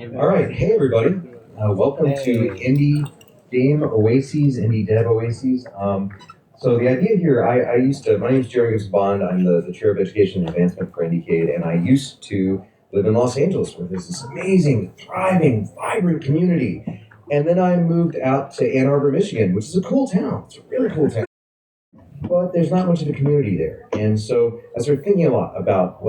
All right, hey everybody, welcome to Indie Game Oases, Indie Dev Oases. So the idea here, my name is Jerry Gibson. I'm the chair of education and advancement for IndieCade, and I used to live in Los Angeles, where there's this amazing, thriving, vibrant community. And then I moved out to Ann Arbor, Michigan, which is a cool town. It's a really cool town. But there's not much of a community there. And so I started thinking a lot about,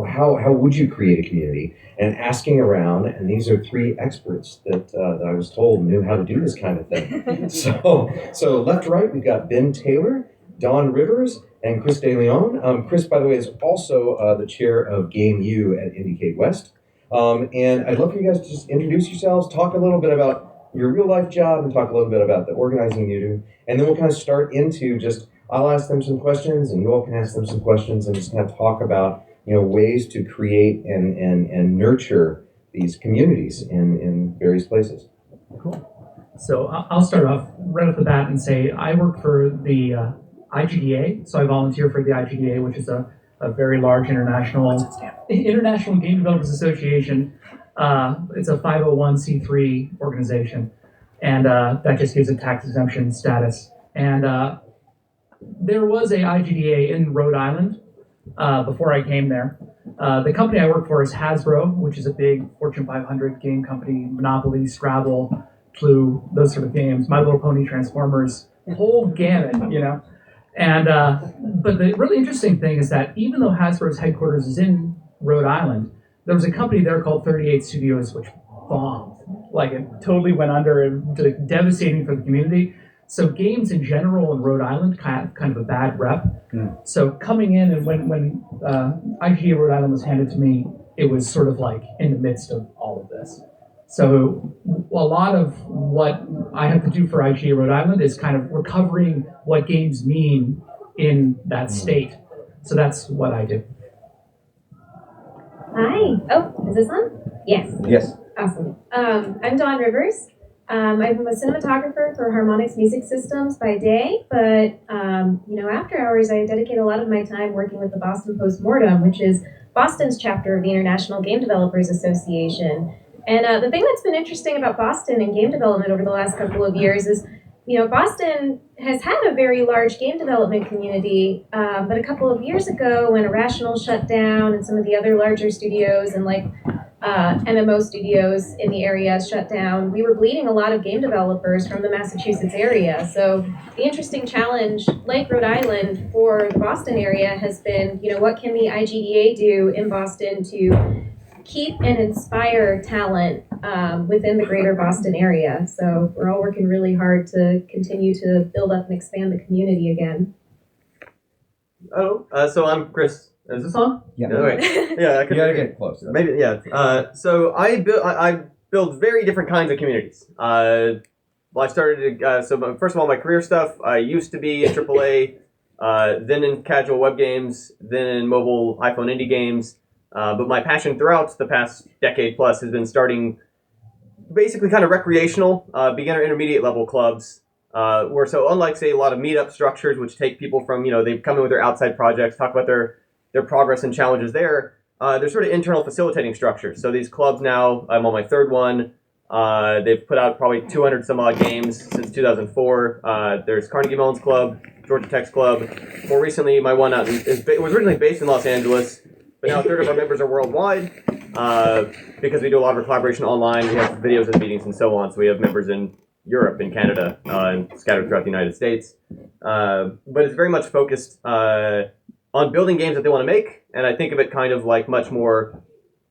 how would you create a community? And asking around, and these are three experts that I was told knew how to do this kind of thing. So left to right, we've got Ben Taylor, Don Rivers, and Chris DeLeon. Chris, by the way, is also the chair of Game U at IndieCade West. And I'd love for you guys to just introduce yourselves, talk a little bit about your real life job, and talk a little bit about the organizing you do. And then we'll kind of start into I'll ask them some questions, and you all can ask them some questions, and just kind of talk about ways to create and nurture these communities in various places. Cool. So I'll start off right off the bat and say I work for the IGDA. So I volunteer for the IGDA, which is a very large international Game Developers Association. It's a 501c3 organization, and that just gives it tax exemption status. And there was a IGDA in Rhode Island before I came there. The company I work for is Hasbro, which is a big Fortune 500 game company. Monopoly, Scrabble, Clue, those sort of games. My Little Pony, Transformers, whole gamut, And but the really interesting thing is that even though Hasbro's headquarters is in Rhode Island, there was a company there called 38 Studios, which bombed. Like, it totally went under and devastating for the community. So games in general in Rhode Island kind of a bad rep. So coming in, and when IGA Rhode Island was handed to me, it was sort of like in the midst of all of this. So a lot of what I have to do for IGA Rhode Island is kind of recovering what games mean in that state. So that's what I do. Hi. Oh, is this on? Yes. Yes. Awesome. I'm Dawn Rivers. I'm a cinematographer for Harmonix Music Systems by day, but after hours, I dedicate a lot of my time working with the Boston Post-Mortem, which is Boston's chapter of the International Game Developers Association. And the thing that's been interesting about Boston and game development over the last couple of years is, Boston has had a very large game development community, but a couple of years ago when Irrational shut down and some of the other larger studios and MMO studios in the area shut down, we were bleeding a lot of game developers from the Massachusetts area. So the interesting challenge, like Rhode Island, for the Boston area has been, what can the IGDA do in Boston to keep and inspire talent within the greater Boston area? So we're all working really hard to continue to build up and expand the community again. So I'm Chris. Is this on? Yeah. Yeah, I could. You gotta get close. Maybe, yeah. So I build very different kinds of communities. I started. First of all, my career stuff. I used to be in AAA, then in casual web games, then in mobile iPhone indie games. But my passion throughout the past decade plus has been starting basically kind of recreational, beginner intermediate level clubs. Unlike, say, a lot of meetup structures, which take people from, they come in with their outside projects, talk about their progress and challenges there, they're sort of internal facilitating structures. So these clubs now, I'm on my third one. They've put out probably 200 some odd games since 2004. There's Carnegie Mellon's Club, Georgia Tech's Club. More recently, my one out was originally based in Los Angeles, but now a third of our members are worldwide because we do a lot of our collaboration online. We have videos of the meetings and so on. So we have members in Europe and Canada and scattered throughout the United States. But it's very much focused on building games that they want to make. And I think of it kind of like much more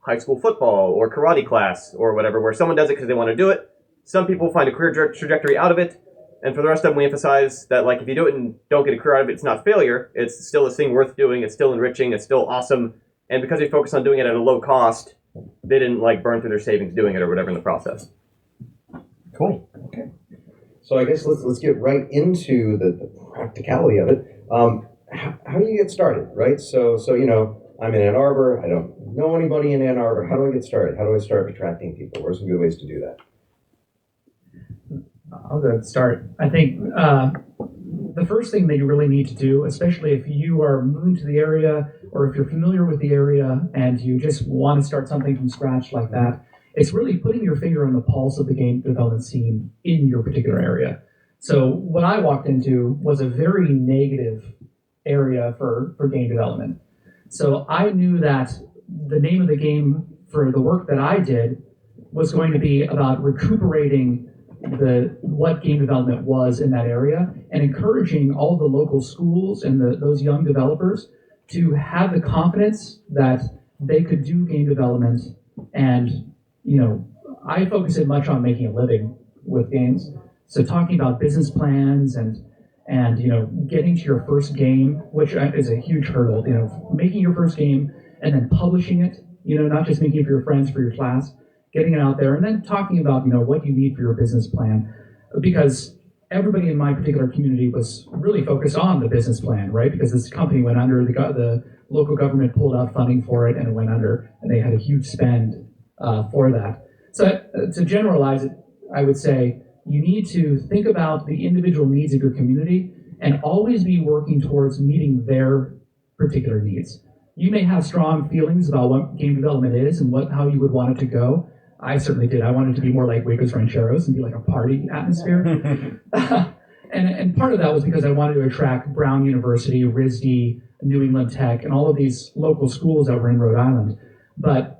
high school football or karate class or whatever, where someone does it because they want to do it. Some people find a career trajectory out of it. And for the rest of them, we emphasize that, like, if you do it and don't get a career out of it, it's not failure. It's still a thing worth doing. It's still enriching. It's still awesome. And because they focus on doing it at a low cost, they didn't burn through their savings doing it or whatever in the process. Cool. Okay. So I guess let's get right into the practicality of it. How do you get started, right? So I'm in Ann Arbor. I don't know anybody in Ann Arbor. How do I get started? How do I start attracting people? What are some good ways to do that? I'll go ahead and start. I think the first thing that you really need to do, especially if you are moving to the area or if you're familiar with the area and you just want to start something from scratch like that, it's really putting your finger on the pulse of the game development scene in your particular area. So what I walked into was a very negative area for game development. So I knew that the name of the game for the work that I did was going to be about recuperating what game development was in that area and encouraging all the local schools and those young developers to have the confidence that they could do game development. And, I focus it much on making a living with games. So talking about business plans and getting to your first game, which is a huge hurdle, making your first game and then publishing it, not just making it for your friends, for your class, getting it out there, and then talking about, what you need for your business plan. Because everybody in my particular community was really focused on the business plan, right? Because this company went under, the local government pulled out funding for it and it went under, and they had a huge spend for that. So to generalize it, I would say you need to think about the individual needs of your community and always be working towards meeting their particular needs. You may have strong feelings about what game development is and how you would want it to go. I certainly did. I wanted it to be more like Wacos Rancheros and be like a party atmosphere. and part of that was because I wanted to attract Brown University, RISD, New England Tech, and all of these local schools that were in Rhode Island. But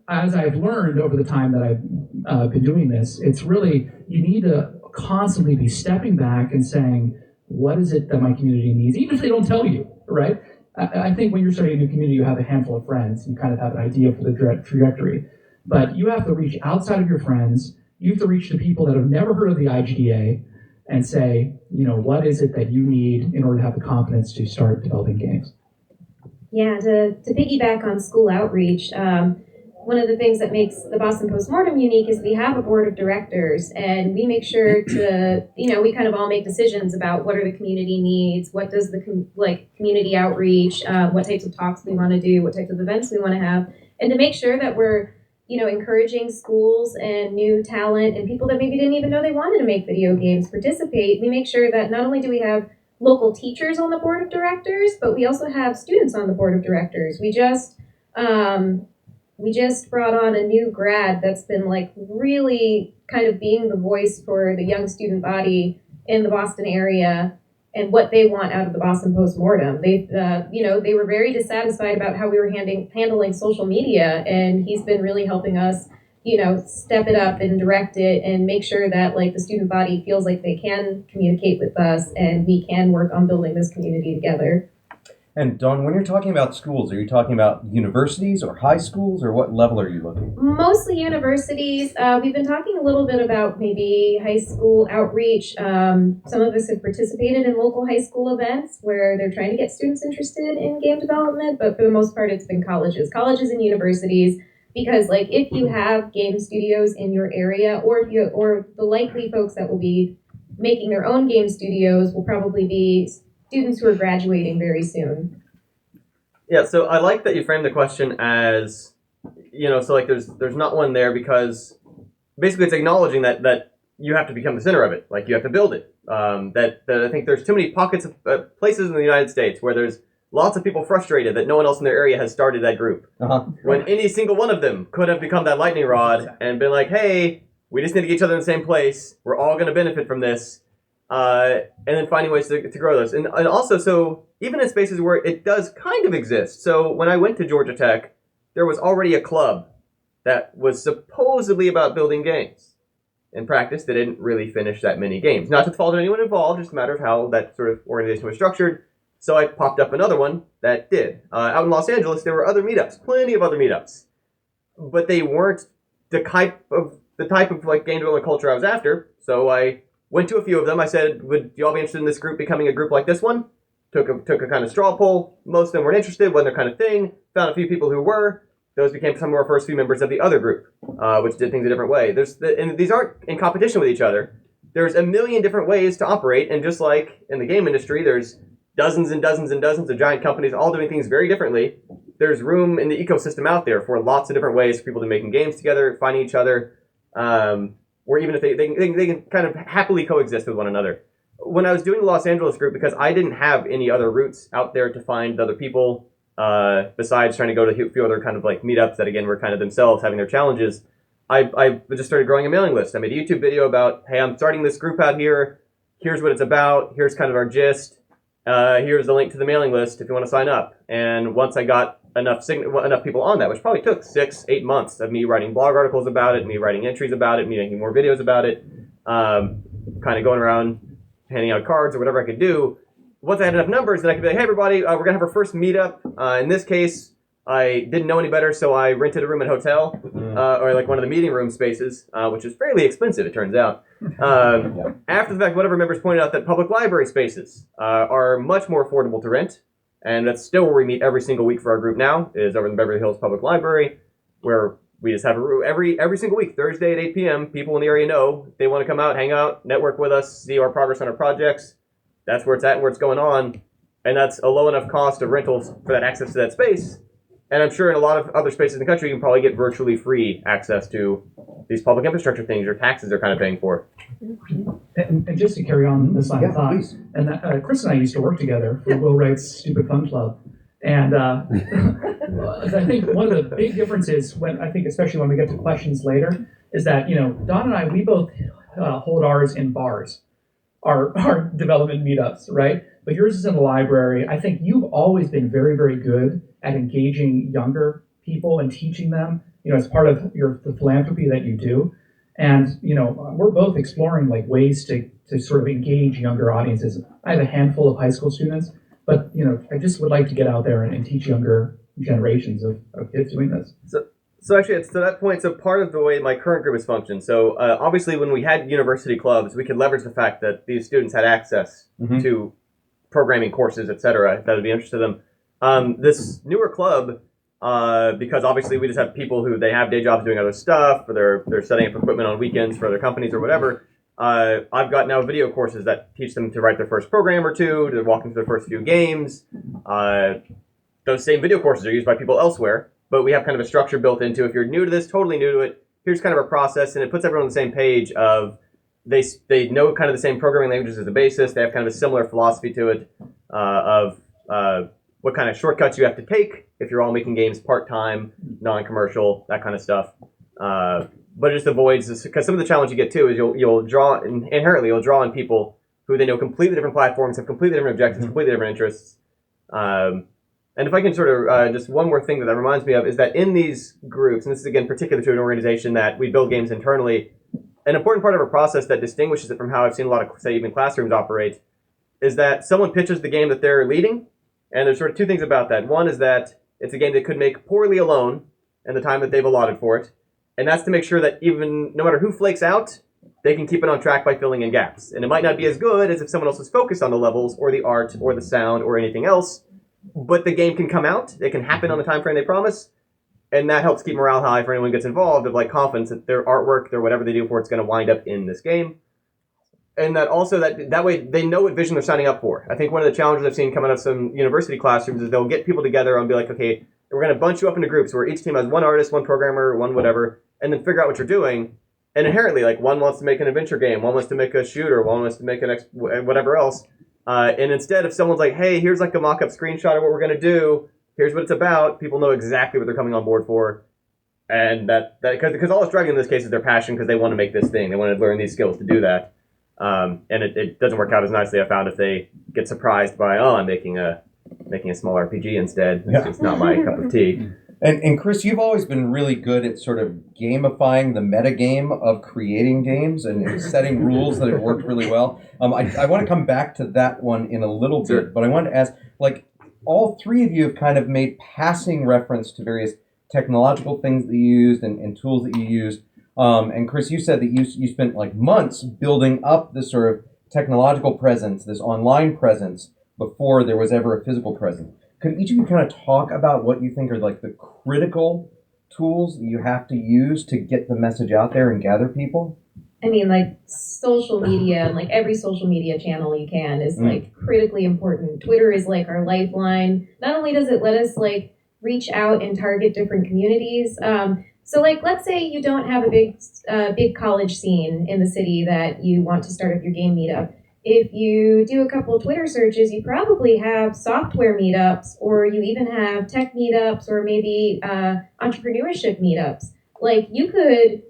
as I've learned over the time that I've been doing this, it's really, you need to constantly be stepping back and saying, what is it that my community needs? Even if they don't tell you, right? I think when you're starting a new community, you have a handful of friends. You kind of have an idea for the trajectory. But you have to reach outside of your friends. You have to reach the people that have never heard of the IGDA and say, what is it that you need in order to have the confidence to start developing games? Yeah, to piggyback on school outreach, one of the things that makes the Boston Post-Mortem unique is we have a board of directors, and we make sure to, we kind of all make decisions about what are the community needs, what does the community outreach, what types of talks we want to do, what types of events we want to have, and to make sure that we're encouraging schools and new talent and people that maybe didn't even know they wanted to make video games participate. We make sure that not only do we have local teachers on the board of directors, but we also have students on the board of directors. We just brought on a new grad that's been really kind of being the voice for the young student body in the Boston area and what they want out of the Boston Post-Mortem. They were very dissatisfied about how we were handling social media, and he's been really helping us, step it up and direct it and make sure that the student body feels like they can communicate with us and we can work on building this community together. And Dawn, when you're talking about schools, are you talking about universities or high schools, or what level are you looking? Mostly universities. We've been talking a little bit about maybe high school outreach. Some of us have participated in local high school events where they're trying to get students interested in game development, but for the most part, it's been colleges and universities. Because if you have game studios in your area, or the likely folks that will be making their own game studios will probably be students who are graduating very soon. Yeah, so I like that you framed the question as, there's not one there, because basically it's acknowledging that you have to become the center of it, you have to build it. That I think there's too many pockets of places in the United States where there's lots of people frustrated that no one else in their area has started that group. When any single one of them could have become that lightning rod and been like, hey, we just need to get each other in the same place. We're all going to benefit from this. And then finding ways to grow those. And also, so even in spaces where it does kind of exist. So when I went to Georgia Tech, there was already a club that was supposedly about building games. In practice, they didn't really finish that many games. Not to fault anyone involved, just a matter of how that sort of organization was structured. So I popped up another one that did. Out in Los Angeles, there were other meetups, plenty of other meetups. But they weren't the type of game development culture I was after. So I went to a few of them. I said, would you all be interested in this group becoming a group like this one? Took a kind of straw poll. Most of them weren't interested, wasn't their kind of thing. Found a few people who were. Those became some of our first few members of the other group, which did things a different way. And these aren't in competition with each other. There's a million different ways to operate, and just like in the game industry, there's dozens and dozens and dozens of giant companies all doing things very differently. There's room in the ecosystem out there for lots of different ways for people to making games together, finding each other, or even if they can kind of happily coexist with one another. When I was doing the Los Angeles group, because I didn't have any other routes out there to find other people, besides trying to go to a few other kind of like meetups that again were kind of themselves having their challenges, I just started growing a mailing list. I made a YouTube video about, hey, I'm starting this group out here. Here's what it's about. Here's kind of our gist. Here's the link to the mailing list if you want to sign up. And once I got enough people on that, which probably took 6-8 months of me writing blog articles about it, me writing entries about it, me making more videos about it, kind of going around handing out cards or whatever I could do. Once I had enough numbers, then I could be like, hey, everybody, we're going to have our first meetup. In this case, I didn't know any better, so I rented a room at a hotel, or like one of the meeting room spaces, which is fairly expensive, it turns out. After the fact, one of our members pointed out that public library spaces are much more affordable to rent, and that's still where we meet every single week for our group now, is over in the Beverly Hills Public Library, where we just have a room every single week, Thursday at 8 p.m. People in the area know they want to come out, hang out, network with us, see our progress on our projects. That's where it's at and where it's going on, and that's a low enough cost of rentals for that access to that space. And I'm sure in a lot of other spaces in the country, you can probably get virtually free access to these public infrastructure things your taxes are kind of paying for. And just to carry on this line of thought, please. and Chris and I used to work together for Will Wright's Stupid Fun Club. And I think one of the big differences, especially when we get to questions later, is that, Don and I, we both hold ours in bars, our development meetups, right? But yours is in the library. I think you've always been very, very good at engaging younger people and teaching them, as part of the philanthropy that you do. And, we're both exploring like ways to sort of engage younger audiences. I have a handful of high school students, but, I just would like to get out there and teach younger generations of kids doing this. So actually, it's to that point, so part of the way my current group has functioned, so obviously when we had university clubs, we could leverage the fact that these students had access to programming courses, etc., that would be interesting to them. This newer club, because obviously we just have people who they have day jobs doing other stuff, or they're setting up equipment on weekends for other companies or whatever. I've got now video courses that teach them to write their first program or two, to walk into their first few games. Those same video courses are used by people elsewhere, but we have kind of a structure built into, if you're new to this, totally new to it, here's kind of a process, and it puts everyone on the same page of they know kind of the same programming languages as a basis. They have kind of a similar philosophy to it of what kind of shortcuts you have to take if you're all making games part-time, non-commercial, that kind of stuff. But it just avoids this, because some of the challenge you get too is you'll draw on people who they know completely different platforms, have completely different objectives, completely different interests. And if I can sort of, just one more thing that reminds me of is that in these groups, and this is again particular to an organization that we build games internally, an important part of our process that distinguishes it from how I've seen a lot of, say, even classrooms operate, is that someone pitches the game that they're leading, and there's sort of two things about that. One is that it's a game they could make poorly alone in the time that they've allotted for it, and that's to make sure that even, no matter who flakes out, they can keep it on track by filling in gaps. And it might not be as good as if someone else is focused on the levels, or the art, or the sound, or anything else, but the game can come out, it can happen on the time frame they promise, and that helps keep morale high for anyone who gets involved, of like confidence that their artwork, their whatever they do for it's going to wind up in this game. And that also, that way they know what vision they're signing up for. I think one of the challenges I've seen coming out of some university classrooms is they'll get people together and be like, okay, we're going to bunch you up into groups where each team has one artist, one programmer, one whatever, and then figure out what you're doing. And inherently, like, one wants to make an adventure game, one wants to make a shooter, one wants to make whatever else. And instead, if someone's like, hey, here's like a mock-up screenshot of what we're going to do, here's what it's about, people know exactly what they're coming on board for. And because all it's driving in this case is their passion, because they want to make this thing. They want to learn these skills to do that. And it doesn't work out as nicely, I found, if they get surprised by, I'm making a small RPG instead. It's not my cup of tea. And Chris, you've always been really good at sort of gamifying the metagame of creating games and setting rules that have worked really well. I want to come back to that one in a little bit, but I wanted to ask, like, all three of you have kind of made passing reference to various technological things that you used and tools that you used. And Chris, you said that you spent like months building up this sort of technological presence, this online presence, before there was ever a physical presence. Could each of you kind of talk about what you think are like the critical tools that you have to use to get the message out there and gather people? I mean, like, social media, like every social media channel you can is like critically important. Twitter is like our lifeline. Not only does it let us like reach out and target different communities. So like, let's say you don't have a big college scene in the city that you want to start up your game meetup. if you do a couple of Twitter searches, you probably have software meetups, or you even have tech meetups, or maybe entrepreneurship meetups. Like, you could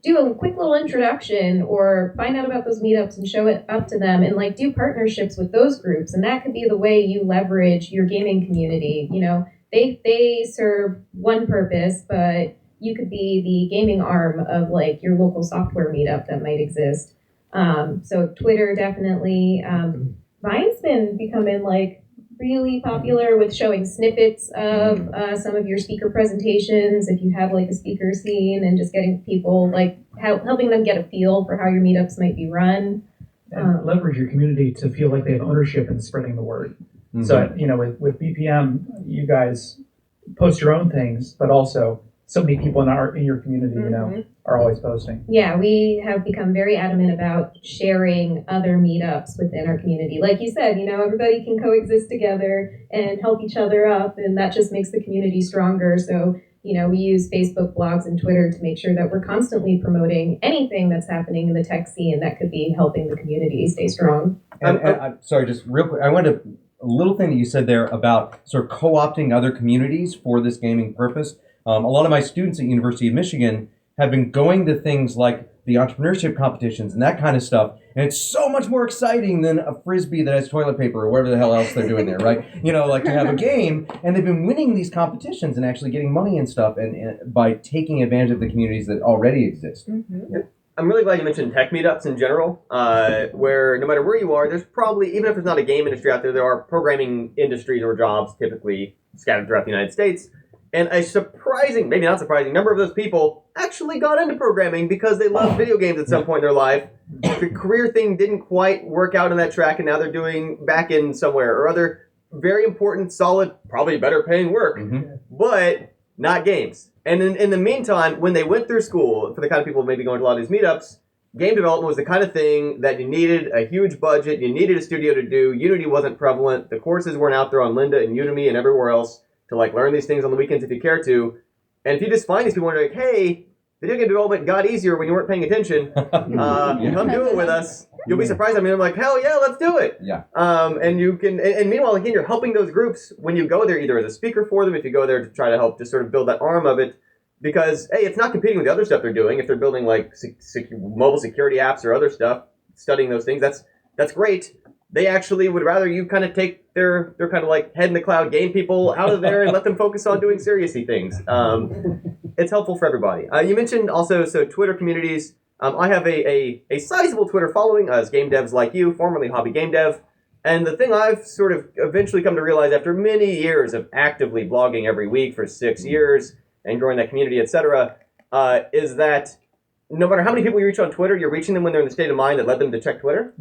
do a quick little introduction or find out about those meetups and show it up to them and like do partnerships with those groups. And that could be the way you leverage your gaming community. You know, they serve one purpose, but you could be the gaming arm of like your local software meetup that might exist. So Twitter definitely. Vine's been becoming like really popular with showing snippets of some of your speaker presentations. If you have like a speaker scene, and just getting people like helping them get a feel for how your meetups might be run. And leverage your community to feel like they have ownership in spreading the word. Mm-hmm. So, you know, with BPM, you guys post your own things, but also so many people in your community, you know, are always posting. Yeah, we have become very adamant about sharing other meetups within our community. Like you said, you know, everybody can coexist together and help each other up, and that just makes the community stronger. So, you know, we use Facebook, blogs, and Twitter to make sure that we're constantly promoting anything that's happening in the tech scene that could be helping the community stay strong. And I'm sorry, just real quick, I wanted a little thing that you said there about sort of co-opting other communities for this gaming purpose. A lot of my students at University of Michigan have been going to things like the entrepreneurship competitions and that kind of stuff, and it's so much more exciting than a frisbee that has toilet paper or whatever the hell else they're doing there, right? You know, like to have a game, and they've been winning these competitions and actually getting money and stuff, and by taking advantage of the communities that already exist. Mm-hmm. I'm really glad you mentioned tech meetups in general, where no matter where you are, there's probably, even if there's not a game industry out there, there are programming industries or jobs typically scattered throughout the United States. And a surprising, maybe not surprising, number of those people actually got into programming because they loved video games at some point in their life. The career thing didn't quite work out on that track, and now they're doing back-end somewhere or other very important, solid, probably better paying work, but not games. And in the meantime, when they went through school, for the kind of people maybe going to a lot of these meetups, game development was the kind of thing that you needed a huge budget, you needed a studio to do. Unity wasn't prevalent. The courses weren't out there on Lynda and Udemy and everywhere else to like learn these things on the weekends if you care to. And if you just find these people and are like, hey, video game development got easier when you weren't paying attention, come do it with us. You'll be surprised. I mean, I'm like, hell yeah, let's do it. Yeah. And you can, and meanwhile, again, you're helping those groups when you go there, either as a speaker for them, if you go there to try to help just sort of build that arm of it, because, hey, it's not competing with the other stuff they're doing. If they're building like mobile security apps or other stuff, studying those things, that's great. They actually would rather you kind of take their kind of like head in the cloud game people out of there and let them focus on doing seriously things. It's helpful for everybody. You mentioned also, so Twitter communities. I have a sizable Twitter following as game devs like you, formerly hobby game dev. And the thing I've sort of eventually come to realize after many years of actively blogging every week for 6 years and growing that community, etc., is that no matter how many people you reach on Twitter, you're reaching them when they're in the state of mind that led them to check Twitter,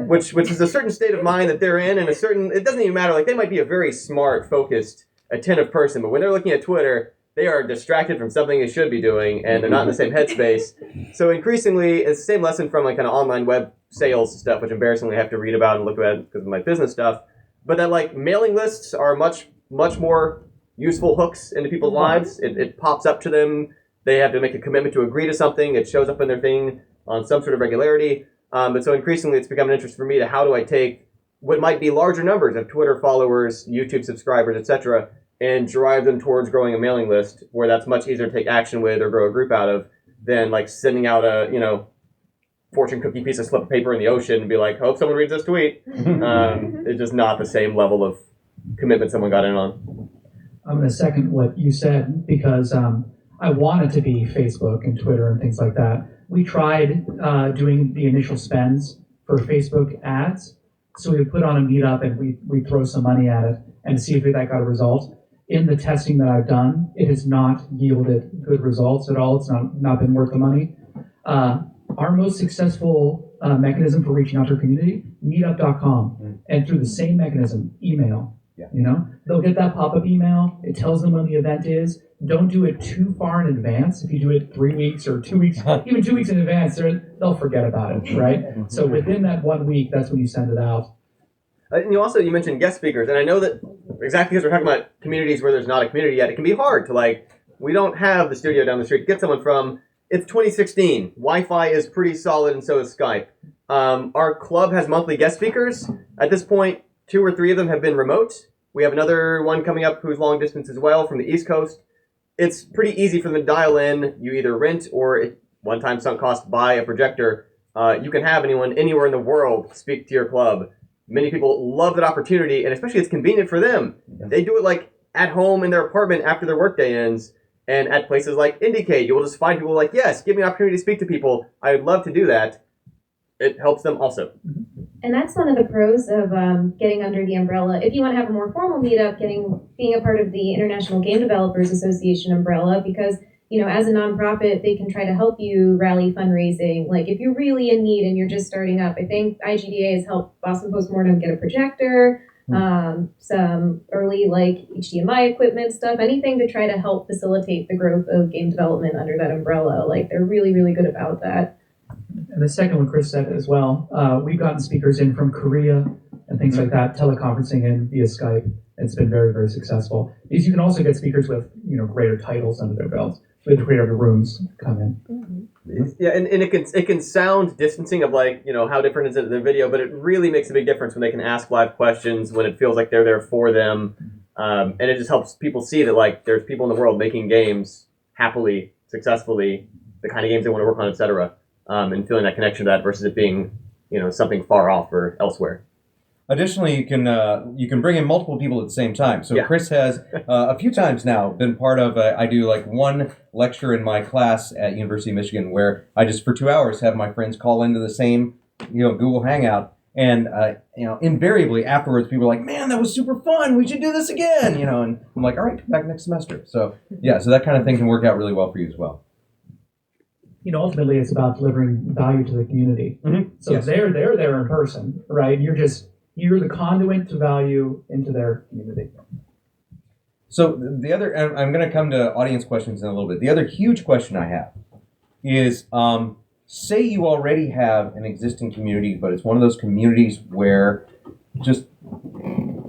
which is a certain state of mind that they're in, and it doesn't even matter. Like, they might be a very smart, focused, attentive person, but when they're looking at Twitter, they are distracted from something they should be doing, and they're not in the same headspace. So increasingly, it's the same lesson from like kind of online web sales stuff, which embarrassingly I have to read about and look at because of my business stuff. But that like mailing lists are much more useful hooks into people's lives. It pops up to them. They have to make a commitment to agree to something. It shows up in their thing on some sort of regularity. But so increasingly, it's become an interest for me to how do I take what might be larger numbers of Twitter followers, YouTube subscribers, etc., and drive them towards growing a mailing list where that's much easier to take action with or grow a group out of than like sending out a fortune cookie piece of slip of paper in the ocean and be like, hope someone reads this tweet. It's just not the same level of commitment someone got in on. I'm going to second what you said because I wanted to be Facebook and Twitter and things like that. We tried doing the initial spends for Facebook ads. So we would put on a meetup and we throw some money at it and see if that got a result. In the testing that I've done, it has not yielded good results at all. It's not been worth the money. Our most successful mechanism for reaching out to our community, meetup.com. And through the same mechanism, email. They'll get that pop-up email. It tells them when the event is. Don't do it too far in advance. If you do it 3 weeks or 2 weeks, even 2 weeks in advance, they'll forget about it, right? So within that 1 week, that's when you send it out. And you mentioned guest speakers, and I know that exactly because we're talking about communities where there's not a community yet, it can be hard to we don't have the studio down the street to get someone from. It's 2016. Wi-Fi is pretty solid, and so is Skype. Our club has monthly guest speakers. At this point, 2 or 3 of them have been remote. We have another one coming up who's long distance as well from the East Coast. It's pretty easy for them to dial in. You either rent or one-time sunk cost buy a projector. You can have anyone anywhere in the world speak to your club. Many people love that opportunity, and especially it's convenient for them. They do it like at home in their apartment after their workday ends, and at places like IndieCade, you will just find people like, yes, give me an opportunity to speak to people. I would love to do that. It helps them also. And that's one of the pros of getting under the umbrella. If you want to have a more formal meetup, being a part of the International Game Developers Association umbrella, because as a nonprofit, they can try to help you rally fundraising. Like if you're really in need and you're just starting up, I think IGDA has helped Boston Post-Mortem get a projector, some early HDMI equipment stuff, anything to try to help facilitate the growth of game development under that umbrella. Like they're really, really good about that. And the second one Chris said as well, we've gotten speakers in from Korea and things like that, teleconferencing in via Skype. It's been very, very successful. Because you can also get speakers with greater titles under their belts. With the creator of the rooms come in. Yeah, and it can sound distancing of how different is it in the video, but it really makes a big difference when they can ask live questions, when it feels like they're there for them, and it just helps people see that there's people in the world making games happily, successfully, the kind of games they want to work on, etc., and feeling that connection to that versus it being something far off or elsewhere. Additionally, you can bring in multiple people at the same time. So Chris has a few times now been part of. I do one lecture in my class at University of Michigan where I just for 2 hours have my friends call into the same Google Hangout, and invariably afterwards people are like, "Man, that was super fun. We should do this again." And I'm like, "All right, come back next semester." So so that kind of thing can work out really well for you as well. Ultimately, it's about delivering value to the community. Mm-hmm. So they're there in person, right? You're the conduit to value into their community. So the other, and I'm going to come to audience questions in a little bit. The other huge question I have is, say you already have an existing community, but it's one of those communities where just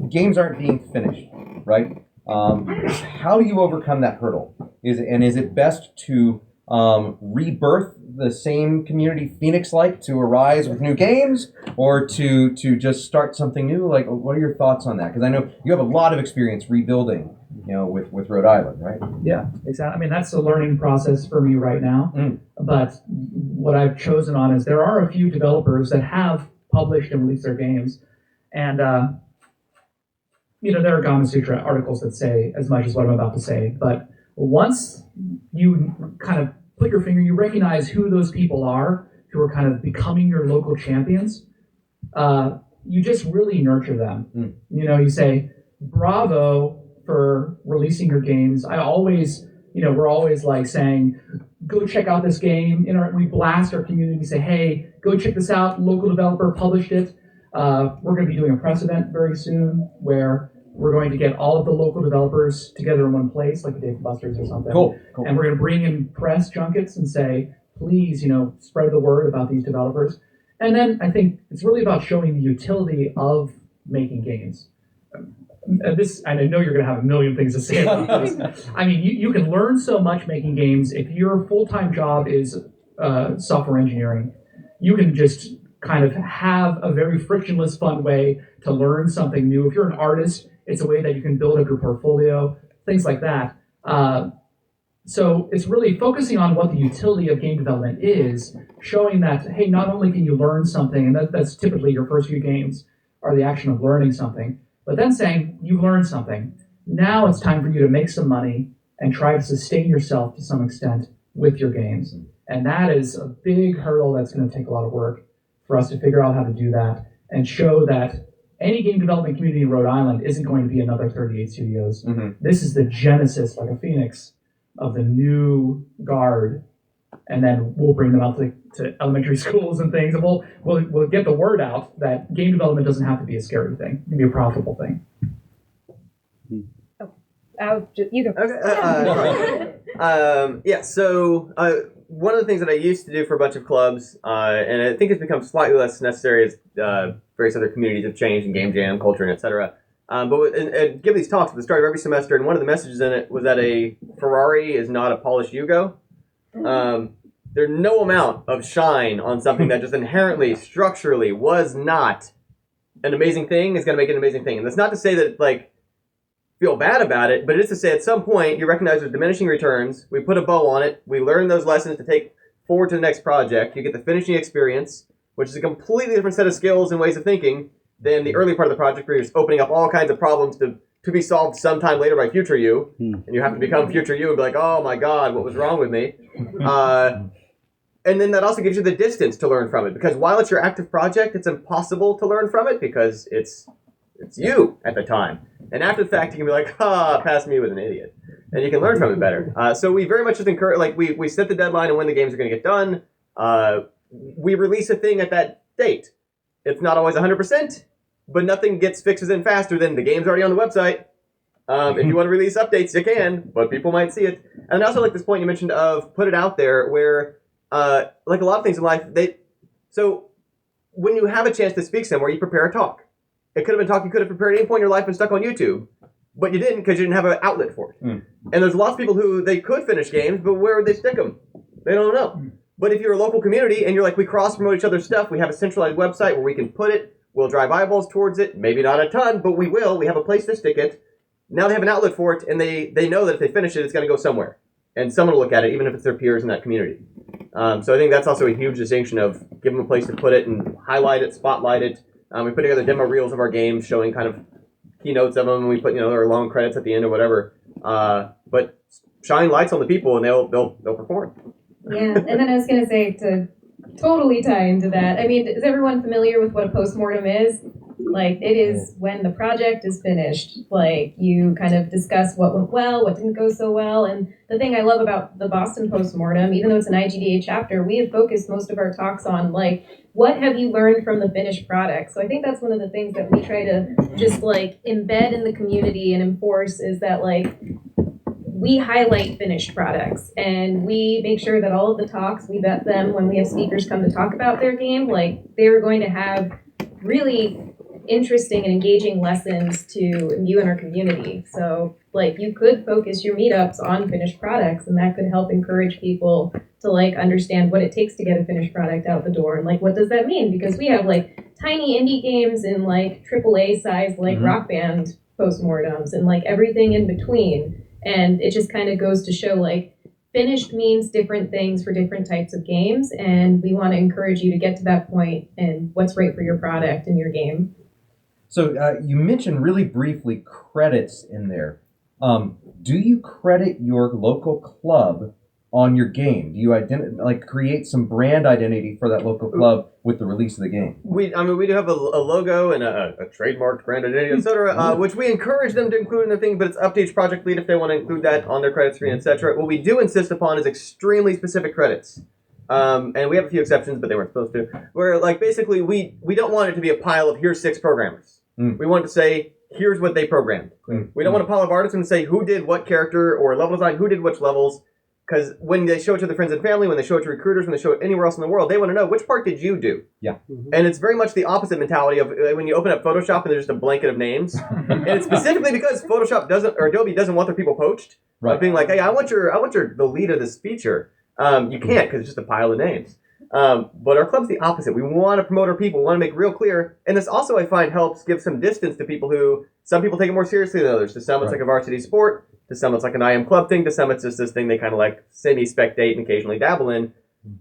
games aren't being finished, right? How do you overcome that hurdle? Is it best to rebirth the same community Phoenix-like to arise with new games, or to just start something new? What are your thoughts on that? Because I know you have a lot of experience rebuilding, with Rhode Island, right? Yeah, exactly. I mean, that's a learning process for me right now. But what I've chosen on is there are a few developers that have published and released their games, and there are Gama Sutra articles that say as much as what I'm about to say. But once you kind of put your finger, you recognize who those people are who are kind of becoming your local champions. You just really nurture them. You say, bravo for releasing your games. We're always saying, go check out this game. We blast our community, say, hey, go check this out. Local developer published it. We're going to be doing a press event very soon where we're going to get all of the local developers together in one place, like a Dave & Buster's or something. Cool. And we're going to bring in press junkets and say, please, spread the word about these developers. And then I think it's really about showing the utility of making games. I know you're going to have a million things to say about this. I mean, you can learn so much making games. If your full-time job is software engineering, you can just kind of have a very frictionless, fun way to learn something new. If you're an artist, it's a way that you can build up your portfolio, things like that. So it's really focusing on what the utility of game development is, showing that, hey, not only can you learn something, and that's typically your first few games are the action of learning something, but then saying, you've learned something. Now it's time for you to make some money and try to sustain yourself to some extent with your games. And that is a big hurdle that's going to take a lot of work for us to figure out how to do that and show that any game development community in Rhode Island isn't going to be another 38 studios. This is the genesis, like a phoenix, of the new guard, and then we'll bring them out to elementary schools and things, and we'll get the word out that game development doesn't have to be a scary thing; it can be a profitable thing. You go. Okay. So one of the things that I used to do for a bunch of clubs, and I think it's become slightly less necessary as various other communities have changed in game jam culture and etc. But give these talks at the start of every semester, and one of the messages in it was that a Ferrari is not a polished Yugo. there's no amount of shine on something that just inherently, structurally was not an amazing thing is going to make it an amazing thing. And that's not to say that, like, feel bad about it, but it is to say at some point you recognize there's diminishing returns. We put a bow on it. We learn those lessons to take forward to the next project. You get the finishing experience, which is a completely different set of skills and ways of thinking than the early part of the project where you're just opening up all kinds of problems to be solved sometime later by future you. And you have to become future you and be like, oh my God, what was wrong with me? And then that also gives you the distance to learn from it, because while it's your active project, it's impossible to learn from it because it's you at the time. And after the fact, you can be like, pass me with an idiot. And you can learn from it better. So we very much just encourage, like, we set the deadline and when the games are going to get done. We release a thing at that date. It's not always 100%, but nothing gets fixes in faster than the game's already on the website. If you want to release updates, you can, but people might see it. And I also like this point you mentioned of put it out there where, like a lot of things in life, so when you have a chance to speak somewhere, you prepare a talk. It could have been a talk you could have prepared at any point in your life and stuck on YouTube, but you didn't because you didn't have an outlet for it. And there's lots of people who they could finish games, but where would they stick them? They don't know. But if you're a local community and you're like, we cross-promote each other's stuff, we have a centralized website where we can put it, we'll drive eyeballs towards it, maybe not a ton, but we will. We have a place to stick it. Now they have an outlet for it, and they know that if they finish it, it's going to go somewhere. And someone will look at it, even if it's their peers in that community. So I think that's also a huge distinction of give them a place to put it and highlight it, spotlight it. We put together demo reels of our games showing kind of keynotes of them, and we put their long credits at the end or whatever. But shine lights on the people, and they'll perform. Yeah, and then I was going to say, to totally tie into that, I mean, is everyone familiar with what a post-mortem is? Like, it is when the project is finished. Like, you kind of discuss what went well, what didn't go so well. And the thing I love about the Boston Post-Mortem, even though it's an IGDA chapter, we have focused most of our talks on, like, what have you learned from the finished product? So I think that's one of the things that we try to just, like, embed in the community and enforce is that, like, we highlight finished products and we make sure that all of the talks, we vet them when we have speakers come to talk about their game. Like, they're going to have really interesting and engaging lessons to imbue in our community. So, like, you could focus your meetups on finished products, and that could help encourage people to, like, understand what it takes to get a finished product out the door, and, like, what does that mean? Because we have, like, tiny indie games and, like, AAA size, like, Rock Band post-mortems and, like, everything in between. And it just kind of goes to show, like, finished means different things for different types of games, and we want to encourage you to get to that point and what's right for your product and your game. So you mentioned really briefly credits in there. Do you credit your local club on your game? Do you create some brand identity for that local club with the release of the game? We do have a logo and a trademarked brand identity, etc., which we encourage them to include in their thing, but it's up to each project lead if they want to include that on their credit screen, etc. What we do insist upon is extremely specific credits. And we have a few exceptions, but they weren't supposed to. Where, like, basically, we don't want it to be a pile of here's 6 programmers. We want to say, here's what they programmed. We don't want a pile of artists and say who did what character or level design, who did which levels. Because when they show it to their friends and family, when they show it to recruiters, when they show it anywhere else in the world, they want to know, which part did you do? Yeah. And it's very much the opposite mentality of when you open up Photoshop and there's just a blanket of names. And it's specifically because Photoshop doesn't, or Adobe doesn't want their people poached. Right. Being like, hey, I want the lead of this feature. You can't because it's just a pile of names. But our club's the opposite. We want to promote our people. We want to make real clear. And this also, I find, helps give some distance to people who, some people take it more seriously than others. To some, it's like a varsity sport. To some, it's like an IM club thing. To some, it's just this thing they kind of like semi-spectate and occasionally dabble in.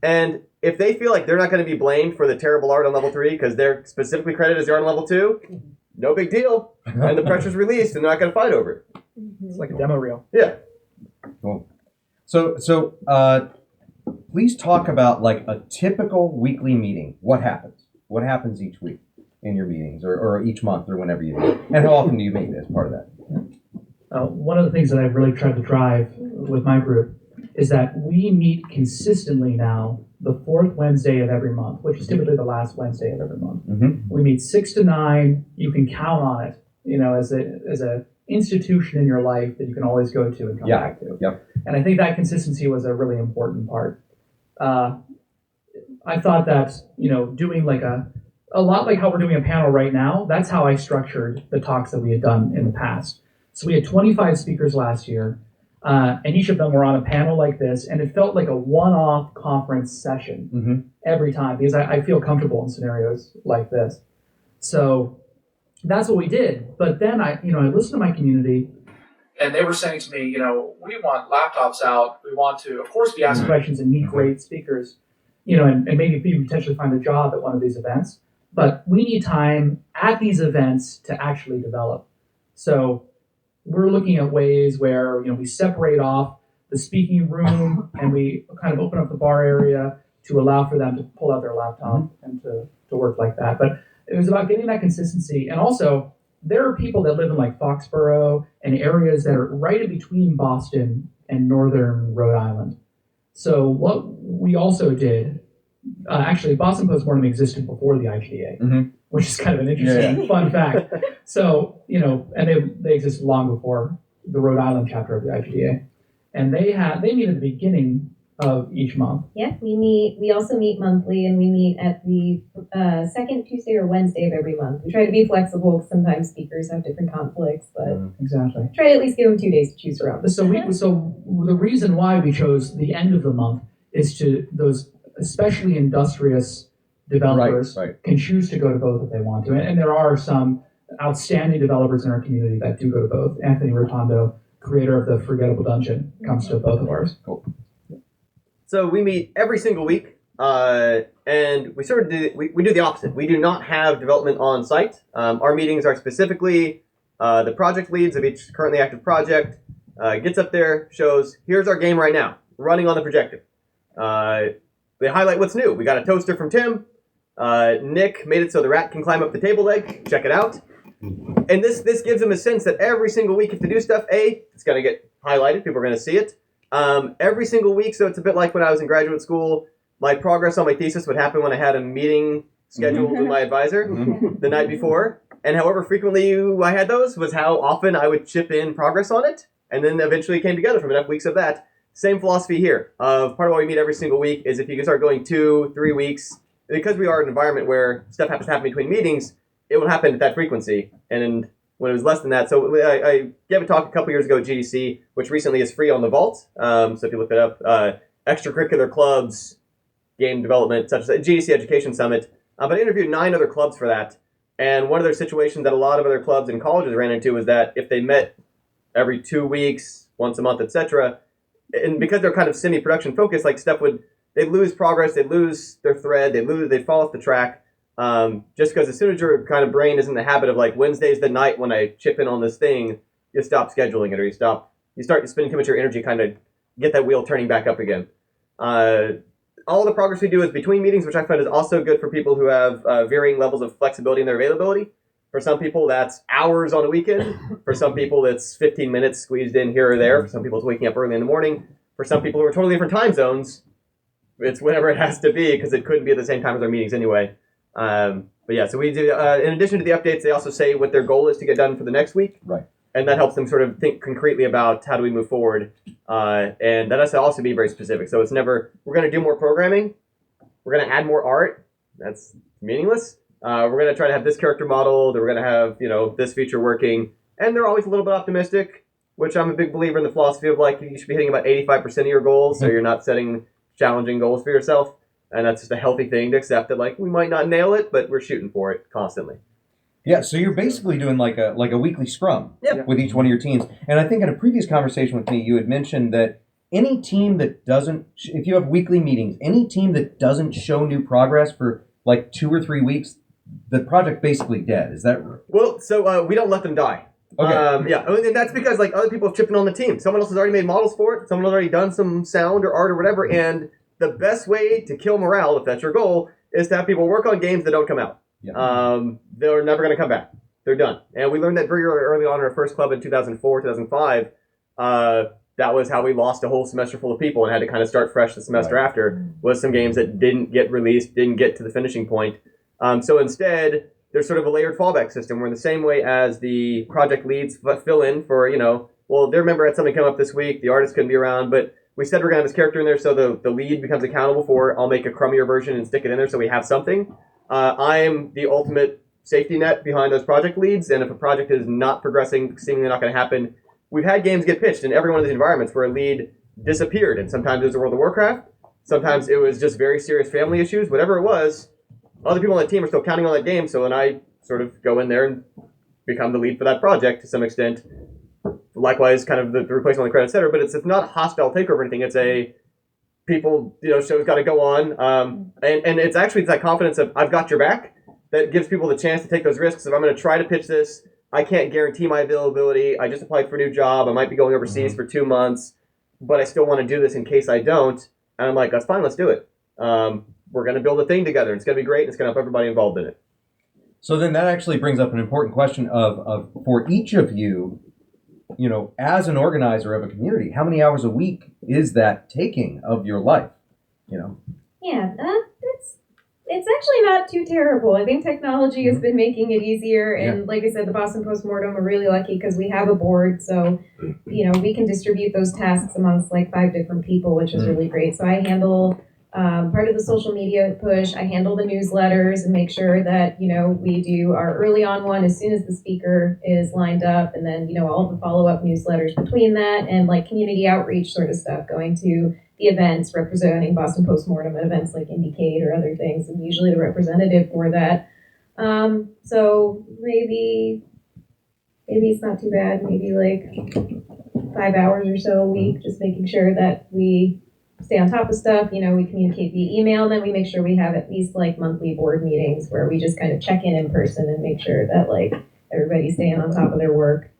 And if they feel like they're not going to be blamed for the terrible art on level 3 because they're specifically credited as the art on level 2, no big deal. And the pressure's released and they're not going to fight over it. It's like a demo reel. Yeah. Cool. So, please talk about, like, a typical weekly meeting. What happens? What happens each week in your meetings or each month or whenever you meet? And how often do you meet as part of that? One of the things that I've really tried to drive with my group is that we meet consistently now the 4th Wednesday of every month, which is typically the last Wednesday of every month. Mm-hmm. We meet 6 to 9. You can count on it, as a institution in your life that you can always go to and come back to. Yep. And I think that consistency was a really important part. I thought that, doing like a lot like how we're doing a panel right now, that's how I structured the talks that we had done in the past. So we had 25 speakers last year. And each of them were on a panel like this, and it felt like a one-off conference session every time because I feel comfortable in scenarios like this. So that's what we did. But then I listened to my community, and they were saying to me, we want laptops out. We want to, of course, be asked questions and meet great speakers, and maybe even potentially find a job at one of these events. But we need time at these events to actually develop. So we're looking at ways where we separate off the speaking room and we kind of open up the bar area to allow for them to pull out their laptop and to work like that. But it was about getting that consistency. And also, there are people that live in like Foxborough and areas that are right in between Boston and northern Rhode Island. So what we also did, actually, Boston Post-Mortem existed before the IGDA, which is kind of an interesting fun fact. So, and they existed long before the Rhode Island chapter of the IGDA. And they meet at the beginning of each month. Yeah, we also meet monthly, and we meet at the second Tuesday or Wednesday of every month. We try to be flexible because sometimes speakers have different conflicts, but exactly. Try to at least give them 2 days to choose from. So the reason why we chose the end of the month is to those especially industrious developers can choose to go to both if they want to. And there are some outstanding developers in our community that do go to both. Anthony Rotondo, creator of the Forgettable Dungeon, comes to both of ours. Cool. So we meet every single week, and we sort of do the opposite. We do not have development on site. Our meetings are specifically the project leads of each currently active project gets up there, shows, here's our game right now, running on the projector. They highlight what's new. We got a toaster from Tim. Nick made it so the rat can climb up the table leg. Check it out. And this gives them a sense that every single week if they do stuff, it's going to get highlighted. People are going to see it. Every single week, so it's a bit like when I was in graduate school, my progress on my thesis would happen when I had a meeting scheduled with my advisor the night before. And however frequently I had those was how often I would chip in progress on it. And then eventually it came together from enough weeks of that. Same philosophy here. Part of why we meet every single week is if you can start going 2-3 weeks, because we are in an environment where stuff happens to happen between meetings, it will happen at that frequency. And when it was less than that, so I gave a talk a couple years ago at GDC, which recently is free on the Vault. So if you look it up, extracurricular clubs, game development, such as GDC Education Summit. But I interviewed 9 other clubs for that. And one of their situations that a lot of other clubs and colleges ran into was that if they met every 2 weeks, once a month, etc., and because they're kind of semi-production focused, like they'd lose progress, they'd lose their thread, they'd fall off the track. Just because as soon as your kind of brain is in the habit of like Wednesday's the night when I chip in on this thing, you stop scheduling it, or you start spending too much of your energy kind of get that wheel turning back up again. All the progress we do is between meetings, which I find is also good for people who have varying levels of flexibility in their availability. For some people, that's hours on a weekend. For some people, it's 15 minutes squeezed in here or there. For some people, it's waking up early in the morning. For some people who are totally different time zones, it's whenever it has to be because it couldn't be at the same time as our meetings anyway. But yeah, so we do, in addition to the updates, they also say what their goal is to get done for the next week. Right. And that helps them sort of think concretely about how do we move forward. And that has to also be very specific. So it's never, we're going to do more programming. We're going to add more art. That's meaningless. We're going to try to have this character model. That we're going to have, this feature working. And they're always a little bit optimistic, which I'm a big believer in the philosophy of like, you should be hitting about 85% of your goals. So you're not setting challenging goals for yourself. And that's just a healthy thing to accept that like, we might not nail it, but we're shooting for it constantly. Yeah, so you're basically doing like a weekly scrum with each one of your teams. And I think in a previous conversation with me, you had mentioned that any team that doesn't, if you have weekly meetings, any team that doesn't show new progress for like 2 or 3 weeks, the project basically dead. Is that right? Well, so we don't let them die. Okay. Yeah, and that's because like other people have chipped in on the team. Someone else has already made models for it. Someone has already done some sound or art or whatever. And the best way to kill morale, if that's your goal, is to have people work on games that don't come out. Yeah. They're never going to come back. They're done. And we learned that very early on in our first club in 2004, 2005. That was how we lost a whole semester full of people and had to kind of start fresh the semester after, was some games that didn't get released, didn't get to the finishing point. So instead, there's sort of a layered fallback system where in the same way as the project leads fill in for, well, they remember had something come up this week, the artist couldn't be around, but we said we're going to have this character in there so the lead becomes accountable for, I'll make a crummier version and stick it in there so we have something. I'm the ultimate safety net behind those project leads, and if a project is not progressing, seemingly not going to happen, we've had games get pitched in every one of these environments where a lead disappeared, and sometimes it was the World of Warcraft, sometimes it was just very serious family issues, whatever it was. Other people on the team are still counting on that game, so then I sort of go in there and become the lead for that project to some extent. Likewise, kind of the replacement on the credit, etc. But it's not a hostile takeover or anything. It's a people, show's got to go on, and it's actually that confidence of I've got your back that gives people the chance to take those risks. If I'm going to try to pitch this, I can't guarantee my availability. I just applied for a new job. I might be going overseas for 2 months, but I still want to do this in case I don't. And I'm like, that's fine. Let's do it. We're going to build a thing together. It's going to be great. It's going to help everybody involved in it. So then that actually brings up an important question of for each of you, as an organizer of a community, how many hours a week is that taking of your life? Yeah, it's actually not too terrible. I think technology has been making it easier, and like I said, the Boston Post-Mortem, we're really lucky because we have a board, so we can distribute those tasks amongst like 5 different people, which is really great. So I handle part of the social media push. I handle the newsletters and make sure that we do our early on one as soon as the speaker is lined up, and then all of the follow-up newsletters between that, and like community outreach sort of stuff, going to the events representing Boston Post-Mortem at events like IndieCade or other things. I'm usually the representative for that. So maybe it's not too bad. Maybe like 5 hours or so a week, just making sure that we stay on top of stuff. We communicate via email, and then we make sure we have at least like monthly board meetings where we just kind of check in person and make sure that like everybody's staying on top of their work.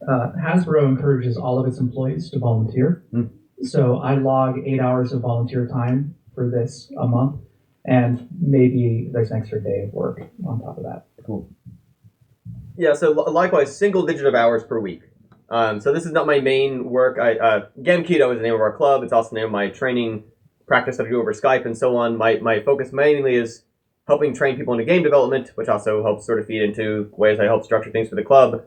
Hasbro encourages all of its employees to volunteer. So I log 8 hours of volunteer time for this a month, and maybe there's an extra day of work on top of that. Cool. Yeah, so likewise, single digit of hours per week. So this is not my main work. Gamkedo is the name of our club. It's also the name of my training practice that I do over Skype and so on. My focus mainly is helping train people into game development, which also helps sort of feed into ways I help structure things for the club.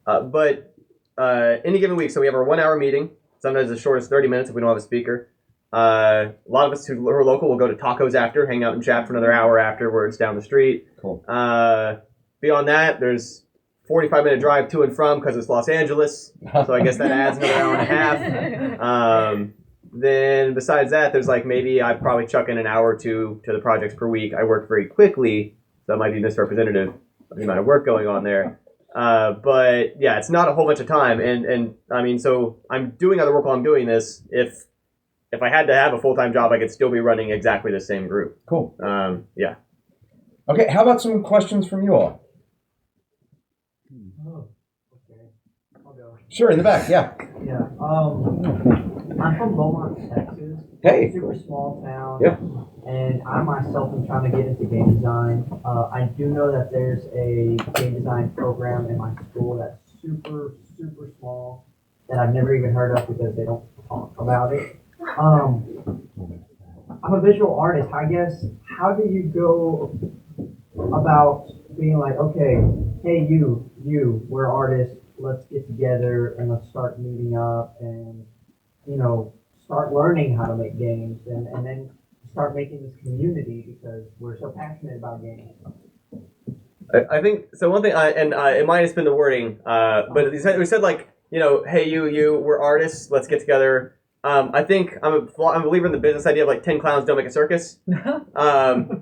But any given week, so we have our 1 hour meeting. Sometimes as short as 30 minutes if we don't have a speaker. A lot of us who are local will go to tacos after, hang out and chat for another hour afterwards down the street. Cool. Beyond that, there's 45-minute drive to and from because it's Los Angeles. So I guess that adds another hour and a half. Then besides that, there's like maybe I probably chuck in an hour or two to the projects per week. I work very quickly, so that might be misrepresentative of the amount of work going on there. But yeah, it's not a whole bunch of time, and I mean, so I'm doing other work while I'm doing this. If I had to have a full-time job, I could still be running exactly the same group. Cool. Yeah. Okay, how about some questions from you all? Oh, okay. I'll go. Sure, in the back, yeah. Yeah. I'm from Beaumont, Texas. Hey. Super small town. Yep. And I myself am trying to get into game design. I do know that there's a game design program in my school that's super, super small that I've never even heard of because they don't talk about it. I'm a visual artist. I guess, how do you go about being like, okay, hey, we're artists, let's get together and let's start meeting up and, start learning how to make games and then start making this community because we're so passionate about games. I think, so one thing, it might have been the wording, but we said like, hey, we're artists, let's get together. I think I'm a believer in the business idea of like 10 clowns don't make a circus. You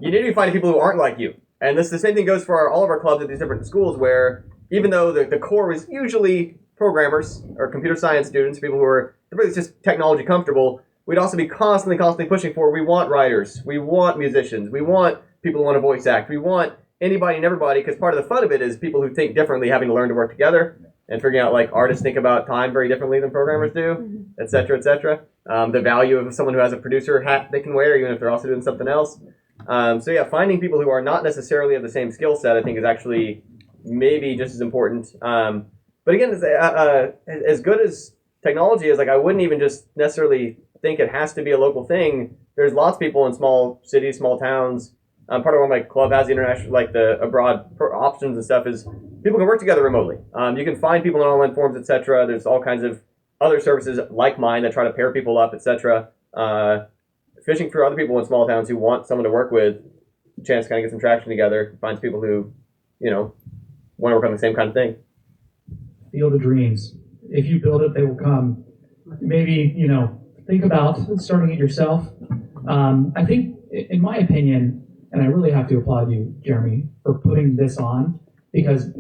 need to be finding people who aren't like you. And the same thing goes for all of our clubs at these different schools where even though the core is usually programmers or computer science students, people who are really just technology comfortable, we'd also be constantly pushing for, we want writers, we want musicians, we want people who want to voice act, we want anybody and everybody, because part of the fun of it is people who think differently having to learn to work together and figuring out like artists think about time very differently than programmers do, et cetera, et cetera. The value of someone who has a producer hat they can wear even if they're also doing something else. So yeah, finding people who are not necessarily of the same skill set I think is actually maybe just as important. But again, as good as technology is, like I wouldn't even just necessarily think it has to be a local thing. There's lots of people in small cities, small towns. Part of what my club has, the international, like the abroad options and stuff, is people can work together remotely. You can find people in online forums, etc. There's all kinds of other services like mine that try to pair people up, etc. Fishing for other people in small towns who want someone to work with, a chance to kind of get some traction together, finds people who, want to work on the same kind of thing. Field of Dreams If you build it, they will come. Maybe, think about starting it yourself. I think, in my opinion, and I really have to applaud you, Jeremy, for putting this on, because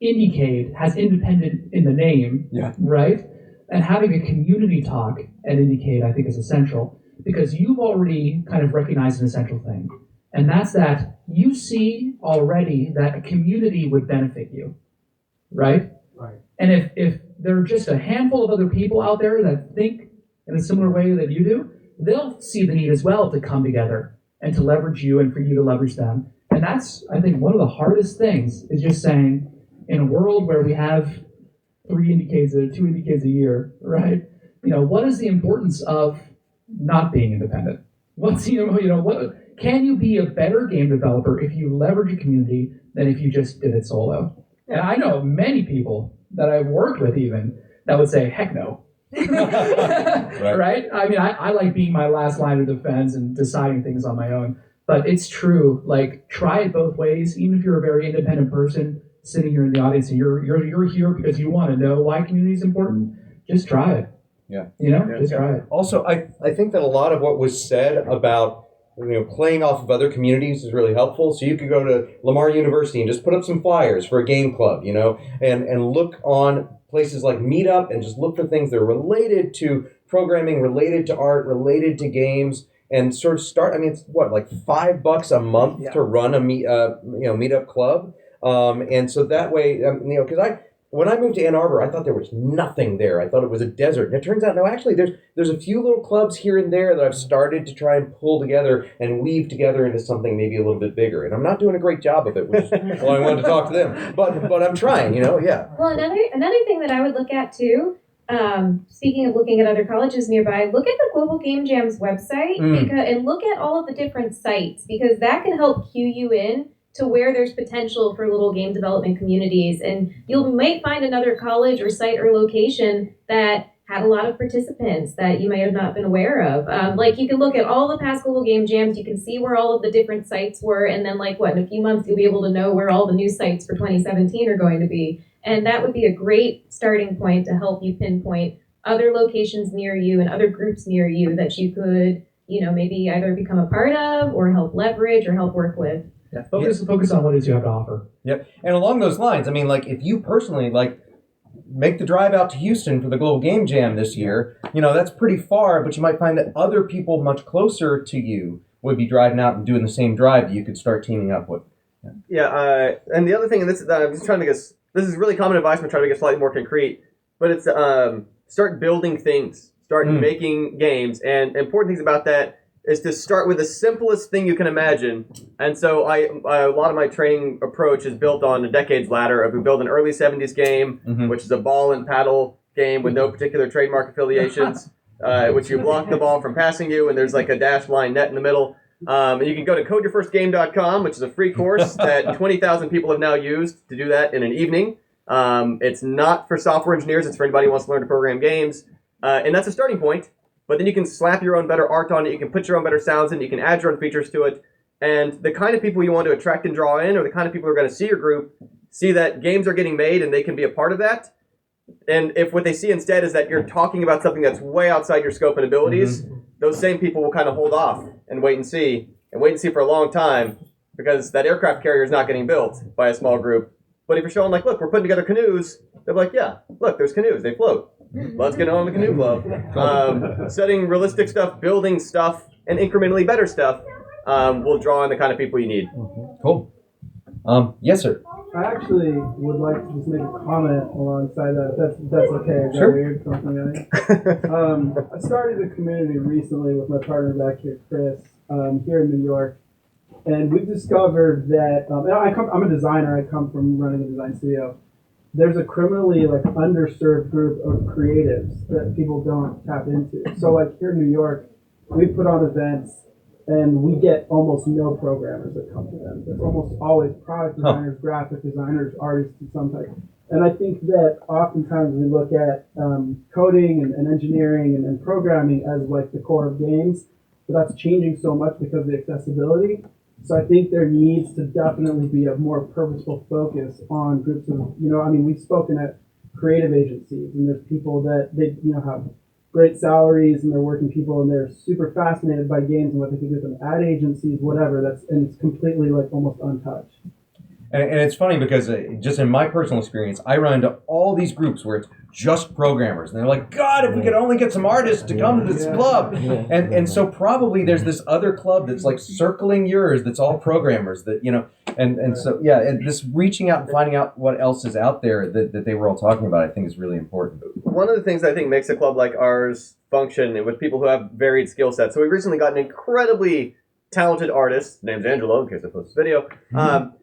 IndieCade has independent in the name, right? And having a community talk at IndieCade, I think, is essential, because you've already kind of recognized an essential thing. And that's that you see already that a community would benefit you, right? Right. And if there are just a handful of other people out there that think in a similar way that you do, they'll see the need as well to come together and to leverage you and for you to leverage them. And that's, I think, one of the hardest things is just saying, in a world where we have 2 IndieCades a year, right? What is the importance of not being independent? What can you be a better game developer if you leverage a community than if you just did it solo? And I know many people that I've worked with even that would say, heck no. Right? I mean, I like being my last line of defense and deciding things on my own. But it's true. Like, try it both ways. Even if you're a very independent person sitting here in the audience and you're here because you want to know why community is important, just try it. Yeah. Just try it. Also, I think that a lot of what was said about playing off of other communities is really helpful. So you could go to Lamar University and just put up some flyers for a game club, and look on places like Meetup and just look for things that are related to programming, related to art, related to games, and sort of start. I mean, it's what, like $5 a month to run a Meetup club, and so that way, because when I moved to Ann Arbor, I thought there was nothing there. I thought it was a desert. And it turns out, no, actually, there's a few little clubs here and there that I've started to try and pull together and weave together into something maybe a little bit bigger. And I'm not doing a great job of it, which is why I wanted to talk to them. But I'm trying, yeah. Well, another thing that I would look at too, speaking of looking at other colleges nearby, look at the Global Game Jam's website and look at all of the different sites, because that can help cue you in to where there's potential for little game development communities. And you might find another college or site or location that had a lot of participants that you may have not been aware of. Like, you can look at all the past Global Game Jams, you can see where all of the different sites were, and then in a few months you'll be able to know where all the new sites for 2017 are going to be. And that would be a great starting point to help you pinpoint other locations near you and other groups near you that you could, maybe either become a part of or help leverage or help work with. Yeah, focus on what it is you have to offer. Yep. And along those lines, I mean, like, if you personally, make the drive out to Houston for the Global Game Jam this year, that's pretty far, but you might find that other people much closer to you would be driving out and doing the same drive that you could start teaming up with. Yeah, and the other thing, and this I'm just trying to get, this is really common advice, I'm trying to get slightly more concrete, but it's start building things, start making games, and important things about that is to start with the simplest thing you can imagine. And so a lot of my training approach is built on a decades ladder of we build an early 70s game, which is a ball and paddle game with no particular trademark affiliations, which you block the ball from passing you, and there's like a dashed line net in the middle. And you can go to codeyourfirstgame.com, which is a free course that 20,000 people have now used to do that in an evening. It's not for software engineers, it's for anybody who wants to learn to program games. And that's a starting point. But then you can slap your own better art on it, you can put your own better sounds in, you can add your own features to it. And the kind of people you want to attract and draw in, or the kind of people who are going to see your group, see that games are getting made and they can be a part of that. And if what they see instead is that you're talking about something that's way outside your scope and abilities, those same people will kind of hold off and wait and see for a long time, because that aircraft carrier is not getting built by a small group. But if you're showing, like, look, we're putting together canoes, they're like, yeah, look, there's canoes, they float. Let's get on the canoe club. Setting realistic stuff, building stuff, and incrementally better stuff will draw in the kind of people you need. Cool. Yes, sir. I actually would like to just make a comment alongside that. That's okay. Is that weird? I started a community recently with my partner back here, Chris, here in New York, and we've discovered that. I'm a designer. I come from running a design studio. There's a criminally underserved group of creatives that people don't tap into. So here in New York, we put on events and we get almost no programmers that come to them. It's almost always product designers, graphic designers, artists of some type. And I think that oftentimes we look at coding and engineering and programming as the core of games, but that's changing so much because of the accessibility. So I think there needs to definitely be a more purposeful focus on groups of, we've spoken at creative agencies, and there's people that they have great salaries and they're working people and they're super fascinated by games and what they can do with them. Ad agencies, whatever. And it's completely like almost untouched. And it's funny because just in my personal experience, I run into all these groups where it's just programmers. And they're like, God, if we could only get some artists to come to this club. And so probably there's this other club that's like circling yours that's all programmers that, and so, yeah, and this reaching out and finding out what else is out there that they were all talking about, I think is really important. One of the things I think makes a club like ours function with people who have varied skill sets. So we recently got an incredibly talented artist, name's Angelo, in case I post this video,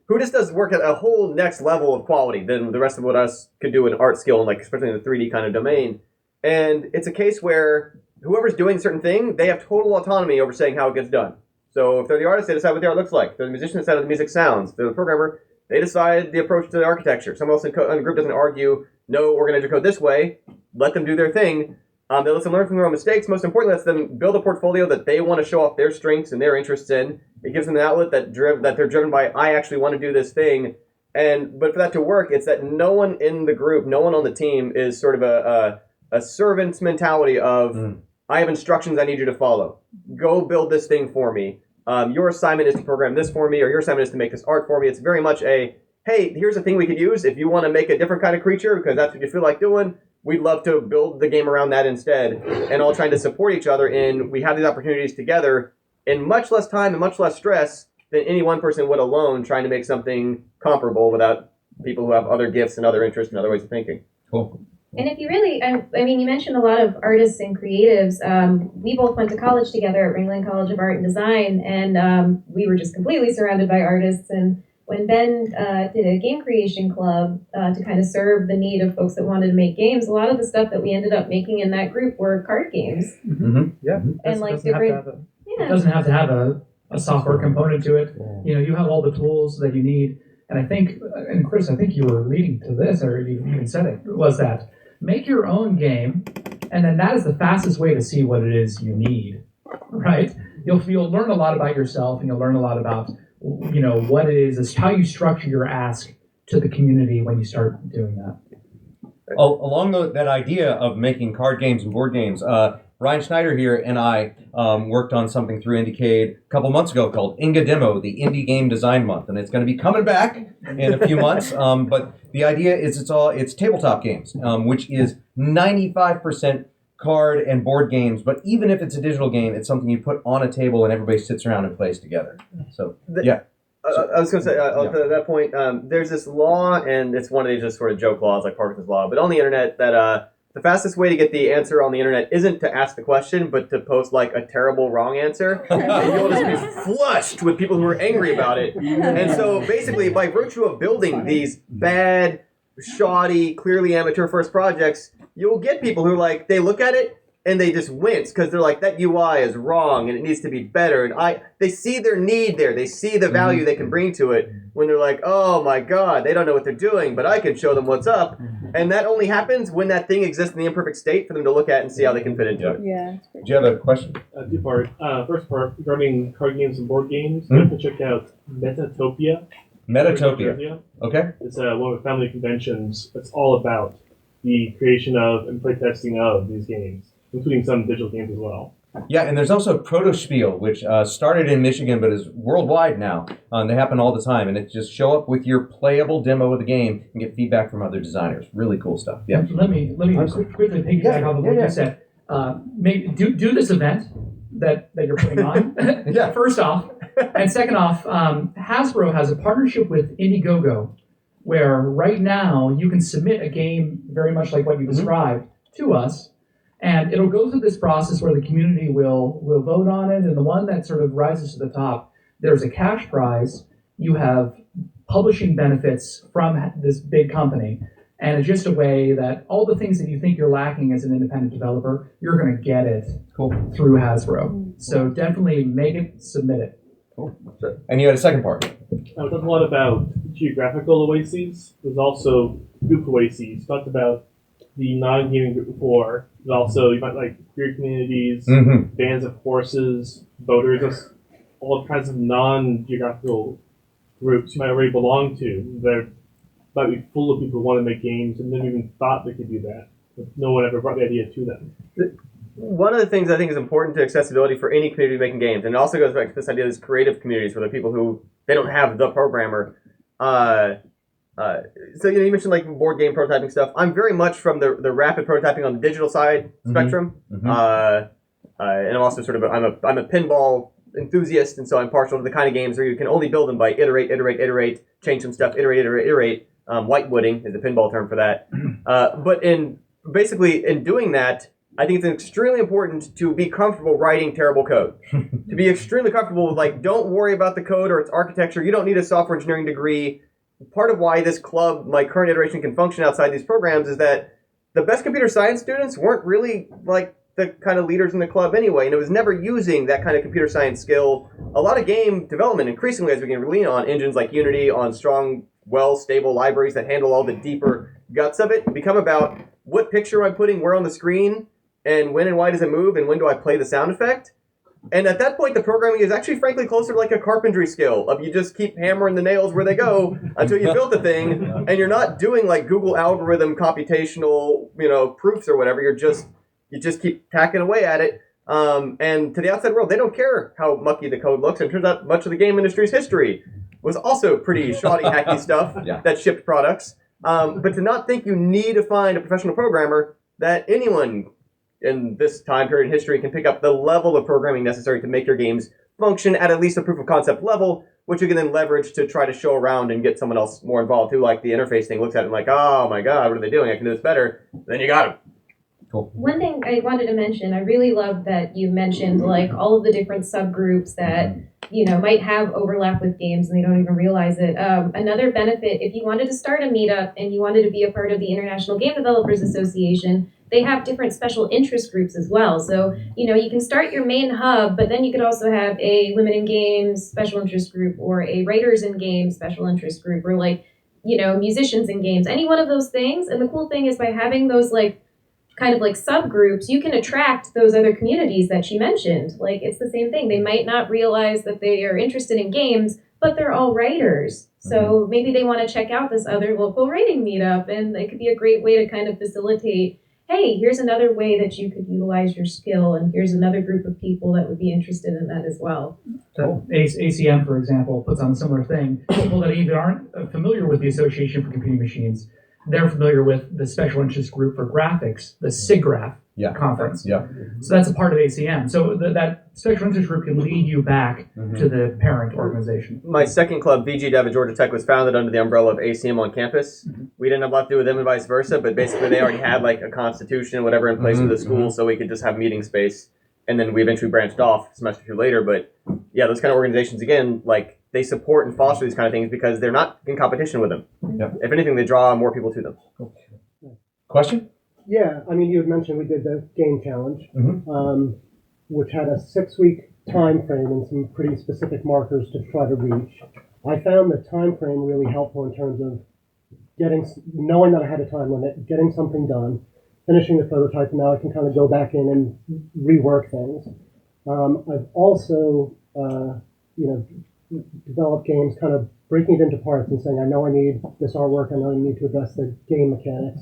who just does work at a whole next level of quality than the rest of what us could do in art skill, like especially in the 3D kind of domain. And it's a case where whoever's doing a certain thing, they have total autonomy over saying how it gets done. So if they're the artist, they decide what the art looks like. If they're the musician, they decide how the music sounds. If they're the programmer, they decide the approach to the architecture. Someone else in the group doesn't argue, no, we're going to code this way. Let them do their thing. They let them learn from their own mistakes. Most importantly, lets them build a portfolio that they want to show off their strengths and their interests in. It gives them an outlet that they're driven by, I actually want to do this thing. But for that to work, it's that no one in the group, no one on the team is sort of a servant's mentality of, I have instructions I need you to follow. Go build this thing for me. Your assignment is to program this for me, or your assignment is to make this art for me. It's very much a, hey, here's a thing we could use. If you want to make a different kind of creature because that's what you feel like doing, we'd love to build the game around that instead, and all trying to support each other in, we have these opportunities together in much less time and much less stress than any one person would alone trying to make something comparable without people who have other gifts and other interests and other ways of thinking. Cool. And if you really, I mean, you mentioned a lot of artists and creatives. We both went to college together at Ringling College of Art and Design, and we were just completely surrounded by artists. And when Ben did a game creation club to kind of serve the need of folks that wanted to make games, a lot of the stuff that we ended up making in that group were card games. Yeah. And like different, it doesn't have to have a software component to it. You have all the tools that you need. And I think, and Chris, I think you were leading to this, or you even said it, was that make your own game, and then that is the fastest way to see what it is you need, right? You'll learn a lot about yourself, and you'll learn a lot about what it is how you structure your ask to the community when you start doing that. Along that idea of making card games and board games, Ryan Schneider here and I worked on something through IndieCade a couple months ago called IGDA, the Indie Game Design Month, and it's going to be coming back in a few months. But the idea is it's tabletop games, which is 95% card and board games. But even if it's a digital game, it's something you put on a table and everybody sits around and plays together. So yeah. I was going to say, to that point, there's this law, and it's one of these just sort of joke laws like Parkinson's law, but on the internet that the fastest way to get the answer on the internet isn't to ask the question, but to post like a terrible wrong answer. And you'll just be flushed with people who are angry about it. And so basically, by virtue of building these bad, shoddy, clearly amateur first projects, you'll get people who they look at it and they just wince because they're like, that UI is wrong and it needs to be better. And they see their need there. They see the value they can bring to it when they're like, oh my God, they don't know what they're doing, but I can show them what's up. And that only happens when that thing exists in the imperfect state for them to look at and see how they can fit into it. Yeah. Do you have a question? Two part. First part, regarding card games and board games, you have to check out Metatopia. Okay. It's one of the family conventions. It's all about the creation of and playtesting of these games, including some digital games as well. Yeah, and there's also Protospiel, which started in Michigan but is worldwide now. They happen all the time, and it's just show up with your playable demo of the game and get feedback from other designers. Really cool stuff. Yeah. Let me quickly piggyback off of what you said. Do this event that you're putting on. Yeah. First off, and second off, Hasbro has a partnership with Indiegogo, where right now you can submit a game very much like what you described to us. And it'll go through this process where the community will vote on it, and the one that sort of rises to the top, there's a cash prize. You have publishing benefits from this big company, and it's just a way that all the things that you think you're lacking as an independent developer, you're going to get it through Hasbro. So definitely make it, submit it. Cool. And you had a second part. We talked a lot about geographical oases. There's also group oases. Talked about the non-gaming group before. There's also, you might like queer communities, bands of horses, boaters, all kinds of non-geographical groups you might already belong to. They're might be full of people who want to make games and never even thought they could do that. But no one ever brought the idea to them. One of the things I think is important to accessibility for any community making games, and it also goes back to this idea of these creative communities where the people who they don't have the programmer. So you mentioned like board game prototyping stuff. I'm very much from the rapid prototyping on the digital side spectrum, and I'm also sort of I'm a pinball enthusiast, and so I'm partial to the kind of games where you can only build them by iterate, change some stuff, iterate. Whitewooding is the pinball term for that. But in doing that, I think it's extremely important to be comfortable writing terrible code. To be extremely comfortable with, like, don't worry about the code or its architecture. You don't need a software engineering degree. Part of why this club, my current iteration, can function outside these programs is that the best computer science students weren't really, like, the kind of leaders in the club anyway, and it was never using that kind of computer science skill. A lot of game development, increasingly, as we can lean on engines like Unity, on strong, well-stable libraries that handle all the deeper guts of it, become about what picture am I putting where on the screen, and when and why does it move, and when do I play the sound effect? And at that point, the programming is actually, frankly, closer to like a carpentry skill of you just keep hammering the nails where they go until you build the thing, and you're not doing like Google algorithm computational, proofs or whatever. You just keep tacking away at it. And to the outside world, they don't care how mucky the code looks. And it turns out much of the game industry's history was also pretty shoddy, hacky stuff that shipped products. But to not think you need to find a professional programmer, that anyone in this time period in history can pick up the level of programming necessary to make your games function at least a proof of concept level, which you can then leverage to try to show around and get someone else more involved who, like, the interface thing looks at it and like, oh my god, what are they doing? I can do this better. Then you got them. Cool. One thing I wanted to mention, I really love that you mentioned like all of the different subgroups that might have overlap with games and they don't even realize it. Another benefit, if you wanted to start a meetup and you wanted to be a part of the International Game Developers Association, they have different special interest groups as well. So, you can start your main hub, but then you could also have a women in games special interest group or a writers in games special interest group or like, musicians in games, any one of those things. And the cool thing is by having those like kind of like subgroups, you can attract those other communities that she mentioned. Like it's the same thing. They might not realize that they are interested in games, but they're all writers. So maybe they want to check out this other local writing meetup, and it could be a great way to kind of facilitate, hey, here's another way that you could utilize your skill, and here's another group of people that would be interested in that as well. So ACM, for example, puts on a similar thing. People that either aren't familiar with the Association for Computing Machines, they're familiar with the special interest group for graphics, the SIGGRAPH conference. Yeah. So that's a part of ACM. So that special interest group can lead you back to the parent organization. My second club, VGDev at Georgia Tech, was founded under the umbrella of ACM on campus. We didn't have a lot to do with them and vice versa, but basically they already had like a constitution and whatever in place with the school, so we could just have meeting space. And then we eventually branched off a semester or two later. But yeah, those kind of organizations, again, like they support and foster these kind of things because they're not in competition with them. Yeah. If anything, they draw more people to them. Question? Yeah, I mean, you had mentioned we did the game challenge, which had a 6-week time frame and some pretty specific markers to try to reach. I found the time frame really helpful in terms of knowing that I had a time limit, getting something done, finishing the prototype, and now I can kind of go back in and rework things. I've also, developed games, kind of breaking it into parts and saying, I know I need this artwork, I know I need to address the game mechanics.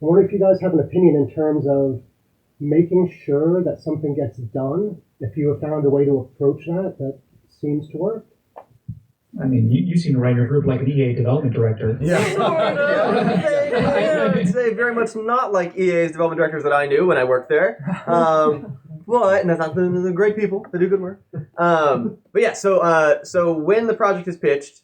I wonder if you guys have an opinion in terms of making sure that something gets done, if you have found a way to approach that seems to work. I mean, you seem to run your group like an EA development director. I would say very much not like EA's development directors that I knew when I worked there. But and that's not the great people. They do good work. But yeah, so when the project is pitched,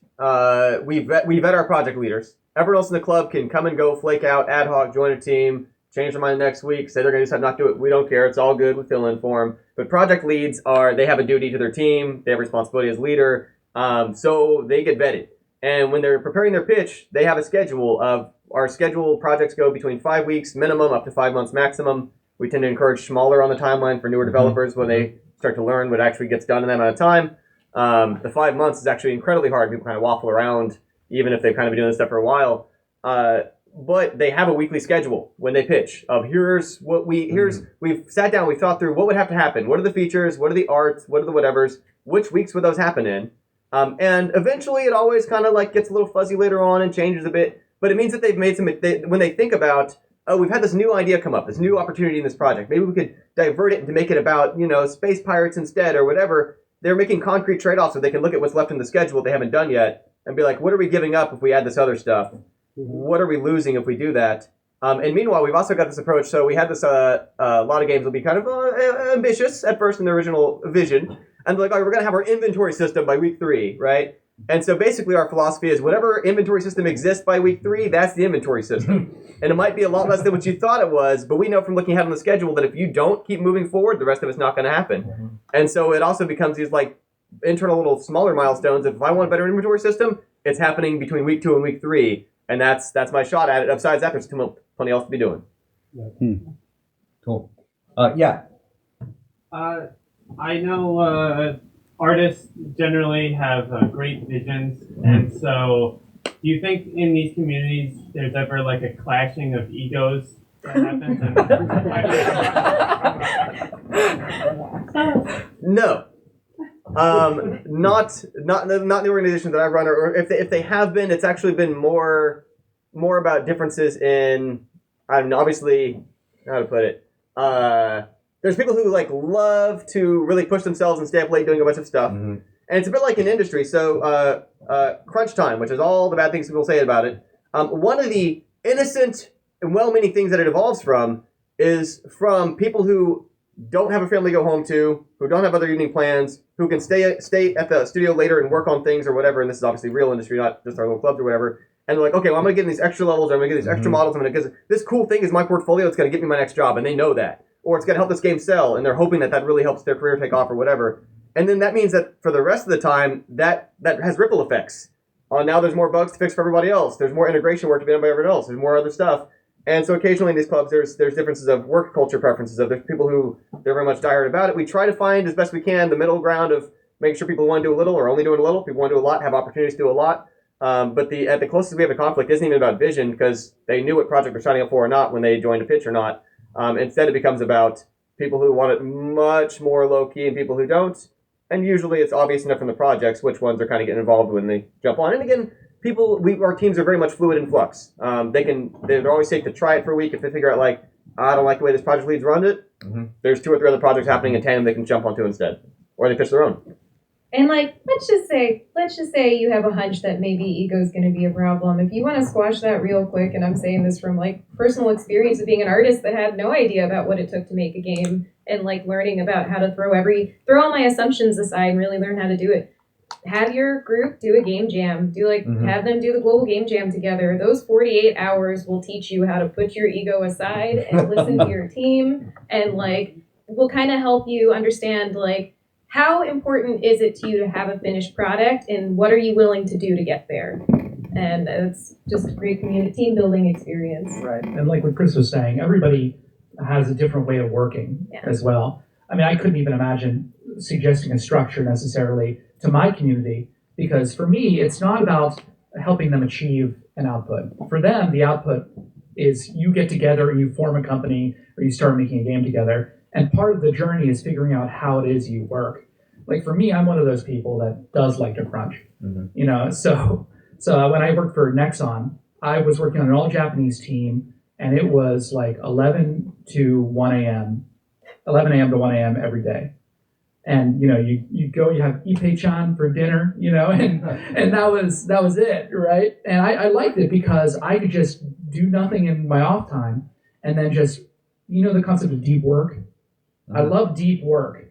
we vet our project leaders. Everyone else in the club can come and go, flake out, ad hoc, join a team, change their mind next week, say they're going to decide not to do it. We don't care. It's all good. We fill in for them. But project leads they have a duty to their team. They have responsibility as leader. So they get vetted. And when they're preparing their pitch, they have a schedule of our schedule. Projects go between 5 weeks minimum up to 5 months maximum. We tend to encourage smaller on the timeline for newer developers when they start to learn what actually gets done in that amount of time. The 5 months is actually incredibly hard. People kind of waffle around, even if they've kind of been doing this stuff for a while. But they have a weekly schedule when they pitch of we've sat down, we've thought through what would have to happen. What are the features? What are the arts? What are the whatevers? Which weeks would those happen in? And eventually it always kind of like gets a little fuzzy later on and changes a bit. but it means that they've made when they think about, oh, we've had this new idea come up, this new opportunity in this project. Maybe we could divert it to make it about, space pirates instead or whatever. They're making concrete trade-offs so they can look at what's left in the schedule they haven't done yet and be like, what are we giving up if we add this other stuff? What are we losing if we do that? And meanwhile, we've also got this approach. So we had this, a lot of games will be kind of ambitious at first in their original vision. And they're like, all right, we're going to have our inventory system by week 3, right? And so basically our philosophy is whatever inventory system exists by week 3, that's the inventory system. And it might be a lot less than what you thought it was, but we know from looking ahead on the schedule that if you don't keep moving forward, the rest of it's not going to happen. And so it also becomes these like internal little smaller milestones. If I want a better inventory system, it's happening between week 2 and week 3. And that's my shot at it. Besides that, there's plenty else to be doing. Cool. Yeah. I know artists generally have great visions, and so do you think in these communities there's ever like a clashing of egos that happens? No. Not the organizations that I've run, or if they have been, it's actually been more about differences in, obviously, how to put it, there's people who like love to really push themselves and stay up late doing a bunch of stuff. And it's a bit like an industry. So crunch time, which is all the bad things people say about it. One of the innocent and well-meaning things that it evolves from is from people who don't have a family to go home to, who don't have other evening plans, who can stay at the studio later and work on things or whatever. And this is obviously real industry, not just our little clubs or whatever. And they're like, okay, well, I'm going to get in these extra levels, or I'm going to get these extra models, because this cool thing is my portfolio. It's going to get me my next job, and they know that. Or it's going to help this game sell, and they're hoping that really helps their career take off or whatever. And then that means that for the rest of the time, that has ripple effects. Now there's more bugs to fix for everybody else. There's more integration work to be done by everyone else. There's more other stuff. And so occasionally in these clubs, there's differences of work culture preferences. There's people who they're very much diehard about it. We try to find as best we can the middle ground of making sure people want to do a little or only doing a little. People want to do a lot, have opportunities to do a lot. But at the closest we have a conflict isn't even about vision, because they knew what project they're signing up for or not when they joined a pitch or not. Instead, it becomes about people who want it much more low-key and people who don't. And usually it's obvious enough from the projects which ones are kind of getting involved when they jump on. And again, our teams are very much fluid in flux. They're always safe to try it for a week. If they figure out, like, I don't like the way this project lead's run it, there's 2 or 3 other projects happening in tandem they can jump onto instead. Or they pitch their own. And let's just say you have a hunch that maybe ego is going to be a problem. If you want to squash that real quick, and I'm saying this from personal experience of being an artist that had no idea about what it took to make a game, and learning about how to throw all my assumptions aside and really learn how to do it. Have your group do a game jam. Have them do the global game jam together. Those 48 hours will teach you how to put your ego aside and listen to your team, and will kind of help you understand how important is it to you to have a finished product, and what are you willing to do to get there? And it's just a great community team building experience. Right. And like what Chris was saying, everybody has a different way of working as well. I mean, I couldn't even imagine suggesting a structure necessarily to my community, because for me, it's not about helping them achieve an output. For them, the output is you get together and you form a company or you start making a game together. And part of the journey is figuring out how it is you work. Like for me, I'm one of those people that does like to crunch. So when I worked for Nexon, I was working on an all-Japanese team, and it was 11 to 1 a.m., 11 a.m. to 1 a.m. every day. And you go, you have Ippei-chan for dinner, and that was it, right? And I liked it because I could just do nothing in my off time, and then just the concept of deep work. I love deep work.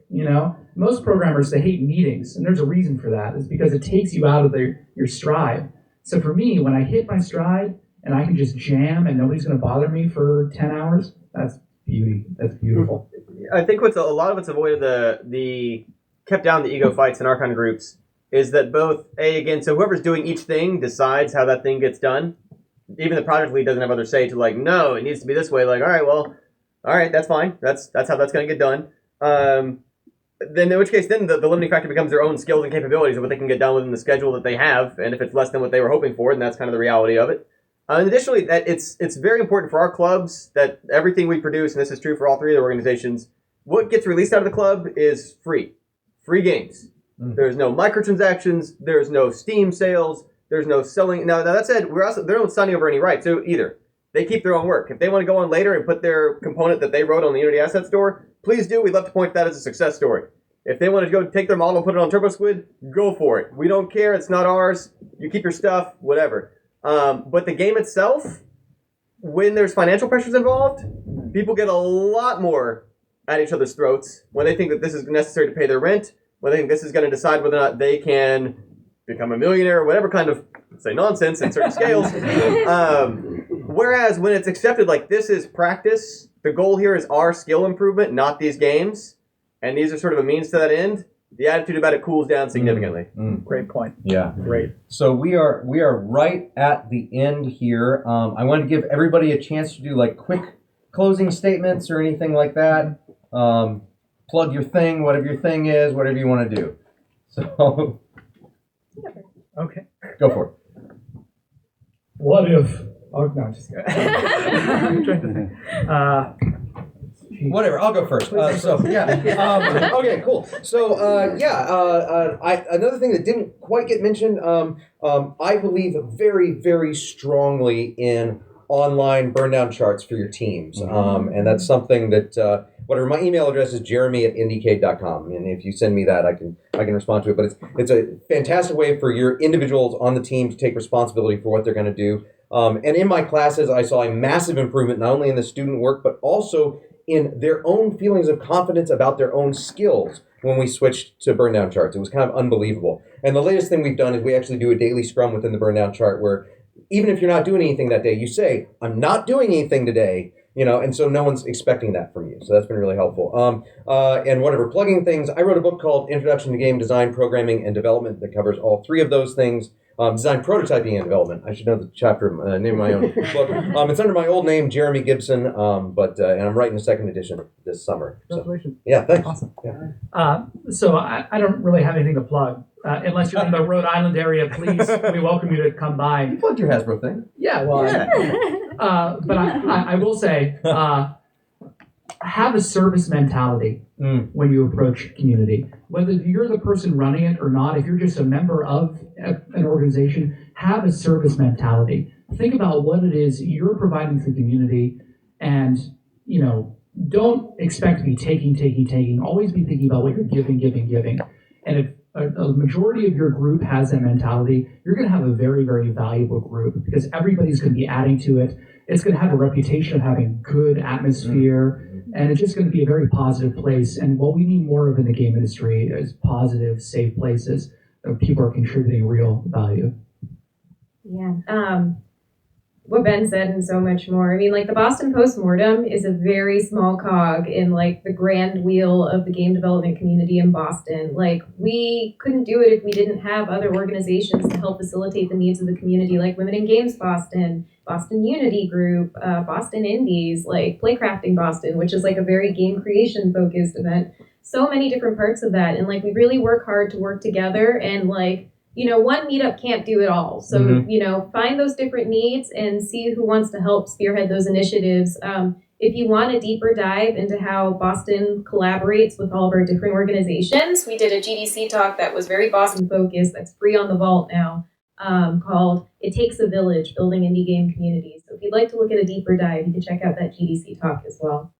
Most programmers, they hate meetings, and there's a reason for that. It's because it takes you out of your stride. So for me, when I hit my stride and I can just jam and nobody's going to bother me for 10 hours, that's beauty. That's beautiful. I think a lot of what's avoided the kept down the ego fights in our kind of groups is that so whoever's doing each thing decides how that thing gets done. Even the project lead doesn't have other say to no, it needs to be this way. All right, that's fine. That's how that's going to get done. Then in which case, then the limiting factor becomes their own skills and capabilities of what they can get done within the schedule that they have. And if it's less than what they were hoping for, then that's kind of the reality of it. And additionally, that it's very important for our clubs that everything we produce, and this is true for all 3 of the organizations, what gets released out of the club is free games. There's no microtransactions. There's no Steam sales. There's no selling. Now that said, they don't sign over any rights either. They keep their own work. If they want to go on later and put their component that they wrote on the Unity Asset Store, please do. We'd love to point that as a success story. If they want to go take their model and put it on TurboSquid, go for it. We don't care. It's not ours. You keep your stuff, whatever. But the game itself, when there's financial pressures involved, people get a lot more at each other's throats when they think that this is necessary to pay their rent, when they think this is going to decide whether or not they can become a millionaire or whatever kind of, say, nonsense in certain scales. Whereas when it's accepted like this is practice, the goal here is our skill improvement, not these games, and these are sort of a means to that end, the attitude about it cools down significantly. Great point. Yeah. Great. So we are right at the end here. I want to give everybody a chance to do like quick closing statements or anything like that. Plug your thing, whatever your thing is, whatever you want to do. So, Okay. go for it. What if? Oh no, I'm just kidding. I'm trying to think. Whatever, I'll go first. Okay, cool. So, another thing that didn't quite get mentioned, I believe very, very strongly in online burn down charts for your teams. And that's something that, whatever, my email address is jeremy@IndieCade.com. And if you send me that, I can respond to it. But it's a fantastic way for your individuals on the team to take responsibility for what they're going to do. And in my classes, I saw a massive improvement, not only in the student work, but also in their own feelings of confidence about their own skills when we switched to burn down charts. It was kind of unbelievable. And the latest thing we've done is we actually do a daily scrum within the burn down chart where even if you're not doing anything that day, you say, I'm not doing anything today, and so no one's expecting that from you. So that's been really helpful. And whatever, plugging things, I wrote a book called Introduction to Game Design, Programming, and Development that covers all three of those things. Design, prototyping, and development. I should know the chapter name of my own book. It's under my old name, Jeremy Gibson, and I'm writing a second edition this summer. Congratulations. So, yeah, thanks. Awesome. Yeah. So I don't really have anything to plug. Unless you're in the Rhode Island area, please, we welcome you to come by. You plugged your Hasbro thing. Yeah, well, but I will say, have a service mentality when you approach community. Whether you're the person running it or not, if you're just a member of an organization, have a service mentality. Think about what it is you're providing to the community, and don't expect to be taking. Always be thinking about what you're giving. And if a majority of your group has that mentality, you're going to have a very, very valuable group because everybody's going to be adding to it. It's going to have a reputation of having good atmosphere, and it's just going to be a very positive place. And what we need more of in the game industry is positive, safe places where people are contributing real value. Yeah. What Ben said and so much more. I mean, like the Boston Post-Mortem is a very small cog in like the grand wheel of the game development community in Boston. Like we couldn't do it if we didn't have other organizations to help facilitate the needs of the community, like Women in Games Boston, Boston Unity Group, Boston Indies, like Playcrafting Boston, which is like a very game creation focused event. So many different parts of that. And like we really work hard to work together, and like, one meetup can't do it all. So, find those different needs and see who wants to help spearhead those initiatives. If you want a deeper dive into how Boston collaborates with all of our different organizations, we did a GDC talk that was very Boston focused, that's free on the vault now, called It Takes a Village, Building Indie Game Communities. So if you'd like to look at a deeper dive, you can check out that GDC talk as well.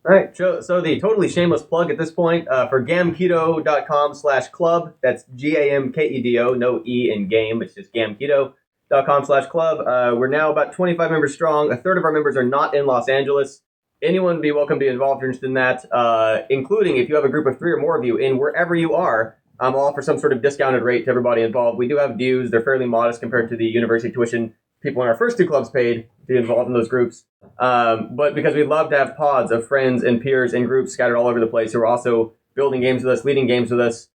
All right, so the totally shameless plug at this point for gamkedo.com/club. That's GAMKEDO, no E in game, it's just gamkedo.com/club. We're now about 25 members strong. A third of our members are not in Los Angeles. Anyone would be welcome to be involved if you're interested in that, including if you have a group of 3 or more of you in wherever you are. I'll offer some sort of discounted rate to everybody involved. We do have dues. They're fairly modest compared to the university tuition people in our first 2 clubs paid to be involved in those groups. But because we'd love to have pods of friends and peers and groups scattered all over the place who are also building games with us, leading games with us,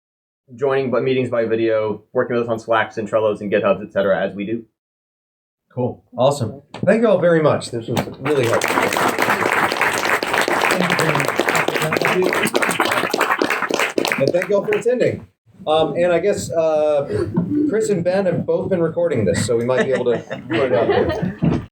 joining meetings by video, working with us on Slacks and Trellos and GitHubs, etc., as we do. Cool. Awesome. Thank you all very much. This was really helpful. And thank you all for attending. And I guess Chris and Ben have both been recording this, so we might be able to put it out there.